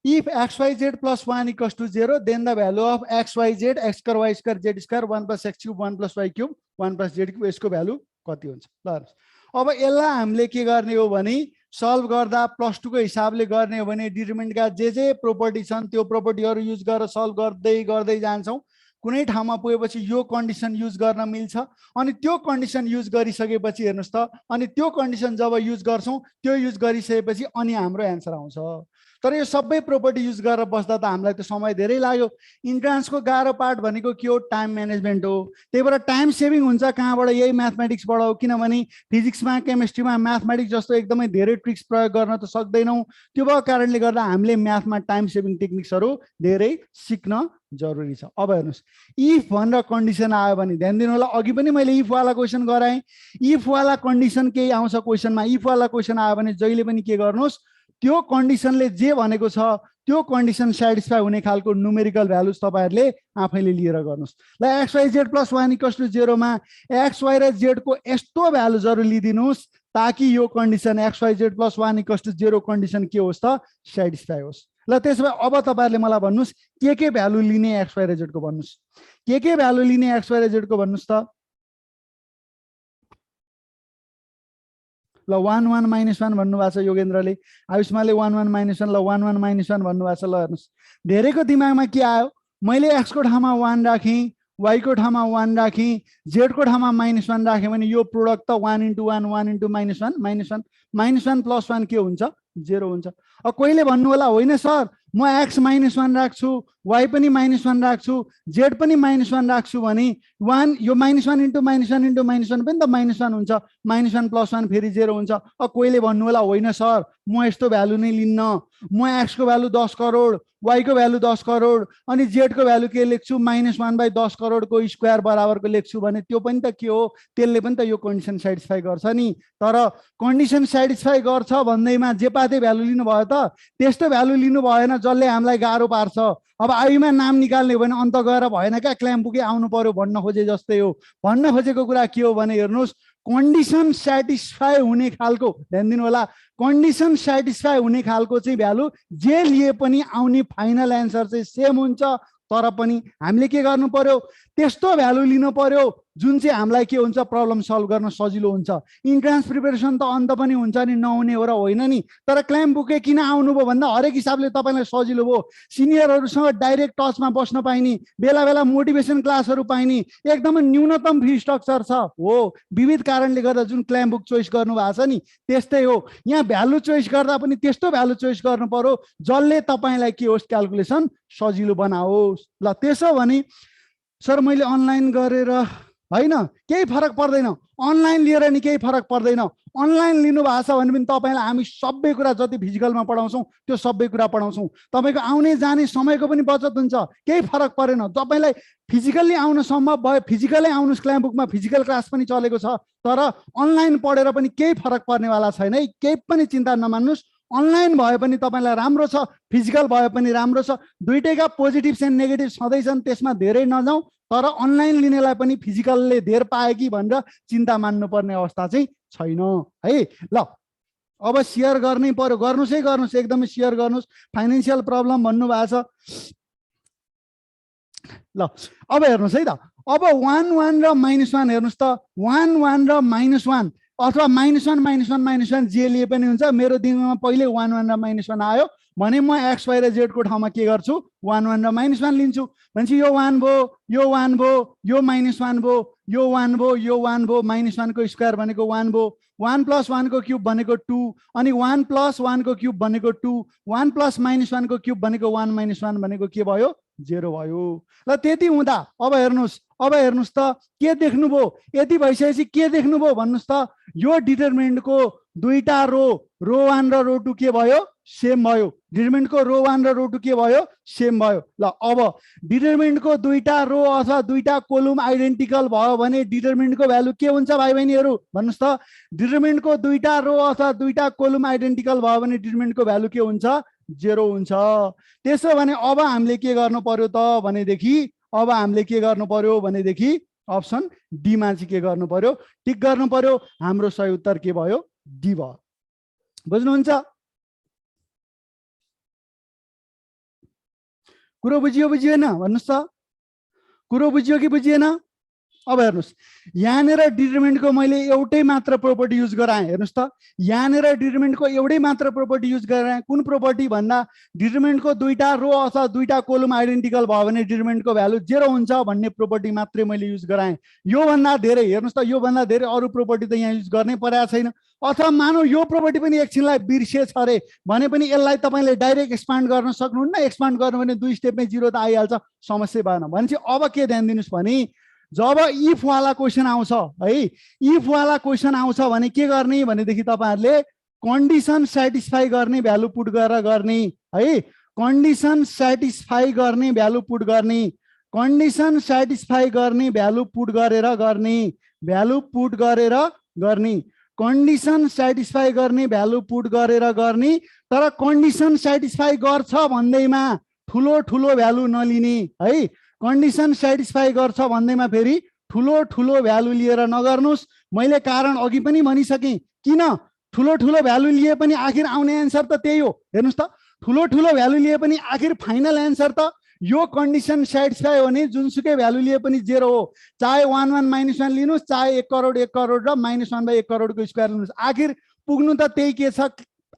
if xyz plus 1 equals to 0, then the value of xyz, x square y square z square 1 plus x cube 1 plus y cube 1 plus z cube, यसको भ्यालु कति हुन्छ? ल हेर्नुहोस्, अब यसलाई हामीले के गर्ने हो भने सल्भ गर्दा +2 को हिसाबले गर्ने हो भने डिटरमिनेन्टका जे प्रोपर्टी छन् त्यो प्रोपर्टीहरू युज गरेर सल्भ गर्दै गर्दै जान्छौँ। कुनै ठाउँमा पुगेपछि यो कन्डिसन युज गर्न मिल्छ, अनि त्यो कन्डिसन युज गरिसकेपछि हेर्नुहोस् त, अनि त्यो कन्डिसन जब युज गर्छौँ त्यो युज गरिसकेपछि अनि हाम्रो एन्सर आउँछ। तर यो सबै प्रोपर्टी युज गरेर बस्दा त हामीलाई त समय धेरै लाग्यो। इन्ट्रान्सको गाह्रो पार्ट भनेको के हो? टाइम म्यानेजमेन्ट हो। त्यही भएर टाइम सेभिङ हुन्छ कहाँबाट? यही म्याथमेटिक्सबाट हो। किनभने फिजिक्समा केमिस्ट्रीमा म्याथमेटिक्स जस्तो एकदमै धेरै ट्रिक्स प्रयोग गर्न त सक्दैनौँ। त्यो भएको कारणले गर्दा हामीले म्याथमा टाइम सेभिङ टेक्निक्सहरू धेरै सिक्न जरुरी छ। अब हेर्नुहोस्, इफ भनेर कन्डिसन आयो भने ध्यान दिनु होला, अघि पनि मैले इफ वाला क्वेसन गराएँ। इफ वाला कन्डिसन केही आउँछ क्वेसनमा, इफ वाला क्वेसन आयो भने जहिले पनि के गर्नुहोस्, त्यो कन्डिसनले जे भनेको छ त्यो कन्डिसन सेटिस्फाई हुने खालको न्युमेरिकल भ्यालुज तपाईँहरूले आफैले लिएर गर्नुहोस्। ल xyz plus 1 equals to 0 मा x y र z को यस्तो भ्यालुजहरू लिदिनुहोस् ताकि यो condition xyz plus 1 equals to 0 condition के होस् त? सेटिस्फाई होस्। ल त्यसो भए अब तपाईँहरूले मलाई भन्नुहोस् के भ्यालु लिने x y र z को भन्नुहोस्, के भ्यालु लिने x y र z को भन्नुहोस् त? ल 1 1 -1 भन्नुभएको छ योगेन्द्रले, आयुष्माले 1 1 -1, ल 1 1 -1 भन्नुभएको छ। ल हेर्नुहोस्, धेरैको दिमागमा के आयो? मैले x को ठाउँमा 1 राखेँ, y को ठाउँमा 1 राखेँ, z को ठाउँमा -1 राखेँ भने यो प्रोडक्ट त 1 × 1 1 × -1 -1 प्लस 1 के हुन्छ? 0 हुन्छ। अब कोहीले भन्नु होला होइन सर म x -1 राख्छु, y पनि -1 राख्छु, z पनि -1 राख्छु भने 1 यो -1 × -1 × -1 पनि त -1 हुन्छ, -1 प्लस 1 फेरि 0 हुन्छ। अब कोहीले भन्नु होला होइन सर म यस्तो भ्यालु नै लिन्न, म x को भ्यालु 10 करोड, y को भ्यालु 10 करोड अनि z को भ्यालु के लेख्छु? -1/10 करोडको स्क्वायर बराबरको लेख्छु भने त्यो पनि त के हो? त्यसले पनि त यो कन्डिसन सेटिस्फाई गर्छ नि। तर कन्डिसन सेटिस्फाई गर्छ भन्दैमा जे पाते भ्यालु लिनु भयो त? त्यस्तो भ्यालु लिनु भएन जसले हामीलाई गाह्रो पार्छ। अब आयुमा नाम निकाल्ने हो भने अन्त गएर भएन क्या, क्ल्याम्प पुगे आउनु पर्यो भन्न खोजे जस्तै हो। भन्न खोजेको कुरा के हो भने हेर्नुहोस्, कन्डिसन सेटिस्फाई हुने खालको, ध्यान दिनु होला, कन्डिसन सेटिस्फाई हुने खालको चाहिँ भ्यालु जे लिए पनि आउने फाइनल एन्सर चाहिँ सेम हुन्छ। तर पनि हामीले के गर्नु पर्यो? त्यस्तो भ्यालु लिनु पर्यो जुन चाहिँ हामीलाई के हुन्छ? प्रब्लम सल्भ गर्न सजिलो हुन्छ। इन्ट्रान्स प्रिपरेसन त अन्त पनि हुन्छ नि, नहुने हो र होइन नि। तर क्ल्याम्प बुके किन आउनुभयो भन्दा हरेक हिसाबले तपाईँलाई सजिलो भयो, सिनियरहरूसँग डाइरेक्ट टचमा बस्न पाइने, बेला बेला मोटिभेसन क्लासहरू पाइने, एकदमै न्यूनतम फी स्ट्रक्चर छ हो। विविध कारणले गर्दा जुन क्ल्याम्प बुक चोइस गर्नु भएको छ नि त्यस्तै हो। यहाँ भ्यालु चोइस गर्दा पनि त्यस्तो भ्यालु चोइस गर्नु पर्यो जसले तपाईँलाई के होस्? क्यालकुलेसन सजिलो बनाओस्। ल त्यसो भने सर मैले अनलाइन गरेर होइन केही फरक पर्दैन, अनलाइन लिएर नि केही फरक पर्दैन। अनलाइन लिनु भएको छ भने पनि तपाईँलाई हामी सबै कुरा जति फिजिकलमा पढाउँछौँ त्यो सबै कुरा पढाउँछौँ। तपाईँको आउने जाने समयको पनि बचत हुन्छ, केही फरक परेन। तपाईँलाई फिजिकल्ली आउन सम्भव भयो फिजिकलै आउनुहोस्, क्ल्याम्प बुकमा फिजिकल क्लास पनि चलेको छ। तर अनलाइन पढेर पनि केही फरक पर्नेवाला छैन है, केही पनि चिन्ता नमान्नुहोस्। अनलाइन भए पनि तपाईँलाई राम्रो छ, फिजिकल भए पनि राम्रो छ। दुइटैका पोजिटिभ्स एन्ड नेगेटिभ सधैँ छन्, त्यसमा धेरै नजाउँ। तर अनलाइन लिनेलाई पनि फिजिकलले धेर पाए कि भनेर चिन्ता मान्नुपर्ने अवस्था चाहिँ छैन है। ल अब सेयर गर्नै पर्यो, गर्नुहोस् है गर्नुहोस्, एकदमै सेयर गर्नुहोस्। फाइनेन्सियल प्रब्लम भन्नुभएको छ। ल अब हेर्नुहोस् है त, अब 1 1 र -1 हेर्नुहोस् त, 1 1 र -1 अथवा -1 जे लिए पनि हुन्छ। मेरो दिमागमा पहिले 1 1 र -1 आयो भने म x y र z को ठाउँमा के गर्छु 1 1 र -1 लिन्छु। भनेपछि यो 1 भयो, यो 1 भयो, यो -1 भयो, यो 1 भयो, यो 1 भयो, -1 को स्क्वायर भनेको 1 भयो, 1 + 1 को क्युब भनेको 2, अनि 1 + 1 को क्युब भनेको 2, 1 + -1 को क्युब भनेको 1 -1 भनेको के भयो 0 भयो। ल त्यति हुँदा अब हेर्नुस् त के देख्नुभयो, यति भइसकेपछि के देख्नुभयो भन्नुस् त, यो डिटरमिनेन्टको दुईटा रो 1 र रो 2 के भयो सेम भयो। डिटरमिनेन्टको रो 1 र रो 2 के भयो सेम भयो। ल अब डिटरमिनेन्टको दुईटा रो अथवा दुईटा कोलम आइडेन्टिकल भयो भने डिटरमिनेन्टको भ्यालु के हुन्छ भाइ बहिनीहरु भन्नुस् त। डिटरमिनेन्टको दुईटा रो अथवा दुईटा कोलम आइडेन्टिकल भयो भने डिटरमिनेन्टको भ्यालु के हुन्छ 0 हुन्छ। त्यसो भने अब हामीले के गर्नु पर्यो त भनेदेखि, अब हामीले के गर्नु पर्यो भनेदेखि अप्सन डी मा चाहिँ के गर्नु पर्यो, टिक गर्नु पर्यो। हाम्रो सही उत्तर के भयो डी भयो। बुझ्नुहुन्छ? कुरो बुझियो बुझिएन भन्नुस् त, कुरो बुझियो कि बुझिएन? अब हेर्नुस्, यहाँनिर डिटरमिनेन्टको मैले एउटै मात्र प्रोपर्टी युज गराएँ। हेर्नुस् त, यहाँनिर डिटरमिनेन्टको एउटै मात्र प्रोपर्टी युज गराएँ। कुन प्रोपर्टी भन्दा डिटरमिनेन्टको दुईटा रो अथवा दुईटा कोलम आइडेन्टिकल भयो भने डिटरमिनेन्टको भ्यालु 0 हुन्छ भन्ने प्रोपर्टी मात्रै मैले युज गराएँ। यो भन्दा धेरै हेर्नुस् त, यो भन्दा धेरै अरु प्रोपर्टी त यहाँ युज गर्नै परेको छैन। अथवा मानौ यो प्रोपर्टी पनि एकछिनलाई बिर्सिएछ अरे भने पनि यसलाई तपाईले डाइरेक्ट एक्सपान्ड गर्न सक्नुहुन्न। एक्सपान्ड गर्नु भने 2 स्टेपमै 0 त आइहाल्छ, समस्या भएन। भनेपछि अब के ध्यान दिनुस् भने जब इफ वाला क्वेसन आउँछ है, इफ वाला क्वेसन आउँछ भने के गर्ने भनेदेखि तपाईहरुले कन्डिसन सेटिस्फाई गर्ने भ्यालु पुट गरेर गर्ने है। कन्डिसन सेटिस्फाई गर्ने भ्यालु पुट गर्ने, कन्डिसन सेटिस्फाई गर्ने भ्यालु पुट गरेर गर्ने, भ्यालु पुट गरेर गर्ने, कन्डिसन सेटिस्फाई गर्ने भ्यालु पुट गरेर गर्ने। तर कन्डिसन सेटिस्फाई गर्छ भन्दैमा ठुलो ठुलो भ्यालु नलिने है। कन्डिसन सेटिस्फाई गर्छ भन्दैमा फेरि ठुलो ठुलो भ्यालु लिएर नगर्नुस्। मैले कारण अघि पनि भनिसकेँ, किन ठुलो ठुलो भ्यालु लिए पनि आखिर आउने एन्सर त त्यही हो। हेर्नुस् त, ठुलो ठुलो भ्यालु लिए पनि आखिर फाइनल एन्सर त यो कन्डिसन सेटिस्फाई हो भने जुनसुकै भ्यालु लिए पनि 0 हो। चाहे 1 1 -1 लिनुस्, चाहे 1 करोड 1 करोड र -1/1 करोडको स्क्वायर लिनुस्, आखिर पुग्नु त त्यही के छ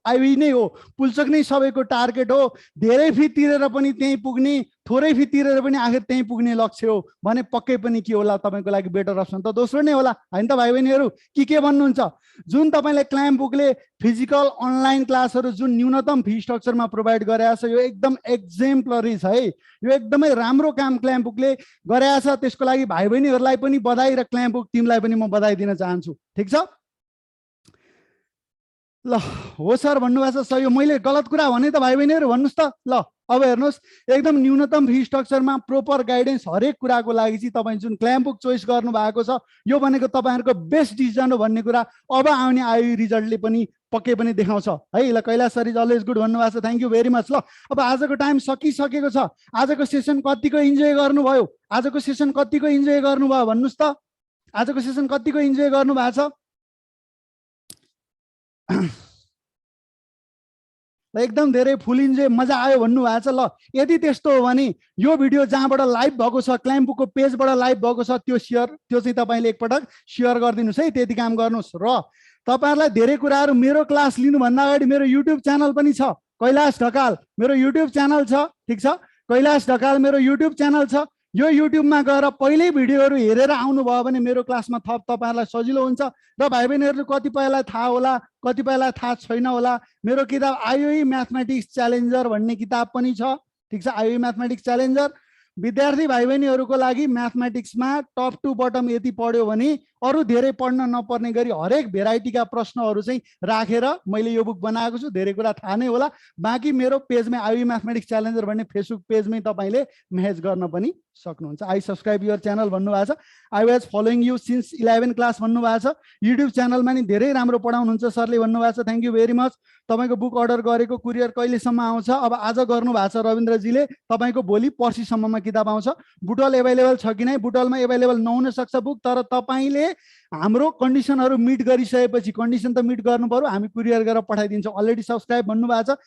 आइवी नै हो। पुल्चोक नै सबैको टार्गेट हो। धेरै फी तिरेर पनि त्यही पुग्ने, थोरै फी तिरेर पनि आखिर त्यही पुग्ने लक्ष्य हो भने पक्कै पनि के होला तपाईको लागि बेटर अप्सन त दोस्रो नै होला हैन त भाइ बहिनीहरु। के भन्नुहुन्छ? जुन तपाईले क्लाइम बुकले फिजिकल अनलाइन क्लासहरु जुन न्यूनतम फी स्ट्रक्चरमा प्रोभाइड गरेछ, यो एकदम एक्जेम्पलरी छ है। यो एकदमै राम्रो काम क्लाइम बुकले गरेछ। त्यसको लागि भाइ बहिनीहरुलाई पनि बधाई र क्लाइम बुक टिमलाई पनि म बधाई दिन चाहन्छु। ठीक छ? ल हो सर भन्नुभएको छ, सही हो। मैले गलत कुरा भने त भाइ बहिनीहरु भन्नुस् त। ल अब हेर्नुस्, एकदम न्यूनतम फी स्ट्रक्चरमा प्रोपर गाइडेन्स हरेक कुराको लागि चाहिँ तपाई जुन क्लाइम बुक चोइस गर्नु भएको छ यो भनेको तपाईहरुको बेस्ट डिसिजन हो भन्ने कुरा अब आउने आयु रिजल्टले पनि पक्कै पनि देखाउँछ है। ल Kailash sir is always good भन्नुभएको छ, थ्यांक यू भेरी मच। ल अब आजको टाइम सकिसकेको छ। आजको सेसन कतिको इन्जोय गर्नुभयो? आजको सेसन कतिको इन्जोय गर्नुभयो भन्नुस् त? आजको सेसन कतिको इन्जोय गर्नु भएको छ? एकदम धेरै फुल इन्जोय मजा आयो भन्नु भएको छ। ल यदि त्यस्तो हो भने यो भिडियो जहाँबाट लाइभ भएको छ, क्लाइम बुकको पेजबाट लाइभ भएको छ, त्यो चाहिँ तपाईले एकपटक शेयर गरिदिनुस् है। त्यति काम गर्नुस्। र तपाईहरुलाई धेरै कुराहरु मेरो क्लास लिनु भन्दा अगाडि मेरो युट्युब च्यानल पनि छ, कैलाश ढकाल मेरो युट्युब च्यानल छ। ठीक छ? कैलाश ढकाल मेरो युट्युब च्यानल छ। यो युट्युबमा गएर पहिल्यै भिडियोहरु हेरेर आउनु भयो भने मेरो क्लासमा थप तपाईहरुलाई सजिलो हुन्छ। र भाइ बहिनीहरुले कतिपयलाई थाहा होला, कतिपयलाई थाहा छैन होला, मेरो किताब आईओई म्याथमेटिक्स च्यालेन्जर भन्ने किताब पनि छ। ठीक छ? आईओई म्याथमेटिक्स च्यालेन्जर विद्यार्थी भाइ बहिनीहरुको लागि म्याथमेटिक्समा टप टु बटम यति पढ्यो भने अरु धेरै पढ्न नपर्ने गरी हरेक भेराइटीका प्रश्नहरु चाहिँ राखेर मैले यो बुक बनाएको छु। धेरै कुरा थाहा नै होला। बाँकी मेरो पेजमै आईओई म्याथमेटिक्स च्यालेन्जर भन्ने फेसबुक पेजमै तपाईले मेसेज गर्न पनि सक्नुहुन्छ। आई सब्स्क्राइब योर च्यानल भन्नुभएको छ। I was following you since 11 class भन्नुभएको छ। युट्युब च्यानलमा नि धेरै राम्रो पढाउनुहुन्छ सरले भन्नुभएको छ, थ्यांक यू भेरी मच। तपाईको बुक अर्डर गरेको कुरियर कहिलेसम्म आउँछ? अब आज गर्नु भएको छ रविन्द्रजीले, तपाईको भोलि पर्सिसम्ममा किताब आउँछ। बुटल एभाइलेबल छ कि नै? बुटलमा एभाइलेबल नहुन सक्छ बुक, तर तपाईले हाम्रो कन्डिसनहरु मिट गरिसकेपछि, कन्डिसन त मिट गर्नु पर्यो, हामी कुरियर गरेर पठाइदिन्छौँ। अलरेडी सब्स्क्राइब भन्नुभएको छ।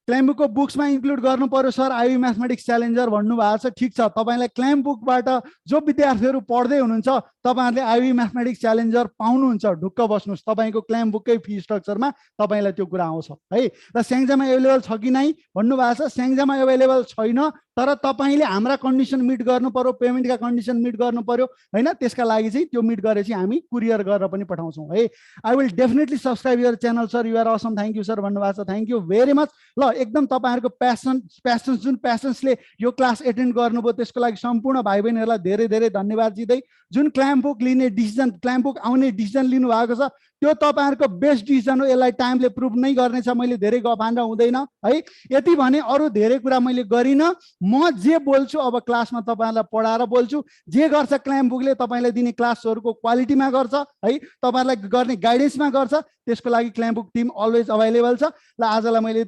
क्लाइम बुकको बुक्समा इन्क्लुड गर्नु पर्यो सर आइबी म्याथमेटिक्स च्यालेन्जर भन्नुभएको छ, ठिक छ। तपाईँलाई क्लाइम बुकबाट जो विद्यार्थीहरू पढ्दै हुनुहुन्छ तपाईँहरूले आइबी म्याथमेटिक्स च्यालेन्जर पाउनुहुन्छ, ढुक्क बस्नुहोस्। तपाईँको क्लाइम बुककै फी स्ट्रक्चरमा तपाईँलाई त्यो कुरा आउँछ है। र स्याङ्जामा एभाइलेबल छ कि नै भन्नुभएको छ, स्याङ्जामा एभाइलेबल छैन, तर तपाईँले हाम्रा कन्डिसन मिट गर्नु पर्यो, पेमेन्टका कन्डिसन मिट गर्नु पर्यो होइन। त्यसका लागि चाहिँ त्यो मिट गरेपछि हामी कुरियर गरेर पनि पठाउँछौँ है। I will definitely subscribe your channel sir, you are awesome, thank you sir भन्नुभएको छ, थ्याङ्क यू भेरी मच। ल एकदम तपाईँहरूको प्यासन जुन प्यासन्सले यो क्लास एटेन्ड गर्नुभयो त्यसको लागि सम्पूर्ण भाइ बहिनीहरूलाई धेरै धेरै धन्यवाद दिँदै, जुन क्लाइम बुक लिने डिसिजन, क्लाइम बुक आउने डिसिजन लिनु भएको छ त्यो तपाईँहरूको बेस्ट डिसिजन हो। यसलाई टाइमले प्रुभ नै गर्नेछ, मैले धेरै गफ हान्दा हुँदैन है। यति भने अरू धेरै कुरा मैले गरिनँ, म जे बोल्छु अब क्लासमा तपाईँहरूलाई पढाएर बोल्छु। जे गर्छ क्लाइम बुकले तपाईँलाई दिने क्लासहरूको क्वालिटीमा गर्छ है, तपाईँहरूलाई गर्ने गाइडेन्समा गर्छ, त्यसको लागि climb book team always available छ। ल आजलाई मैले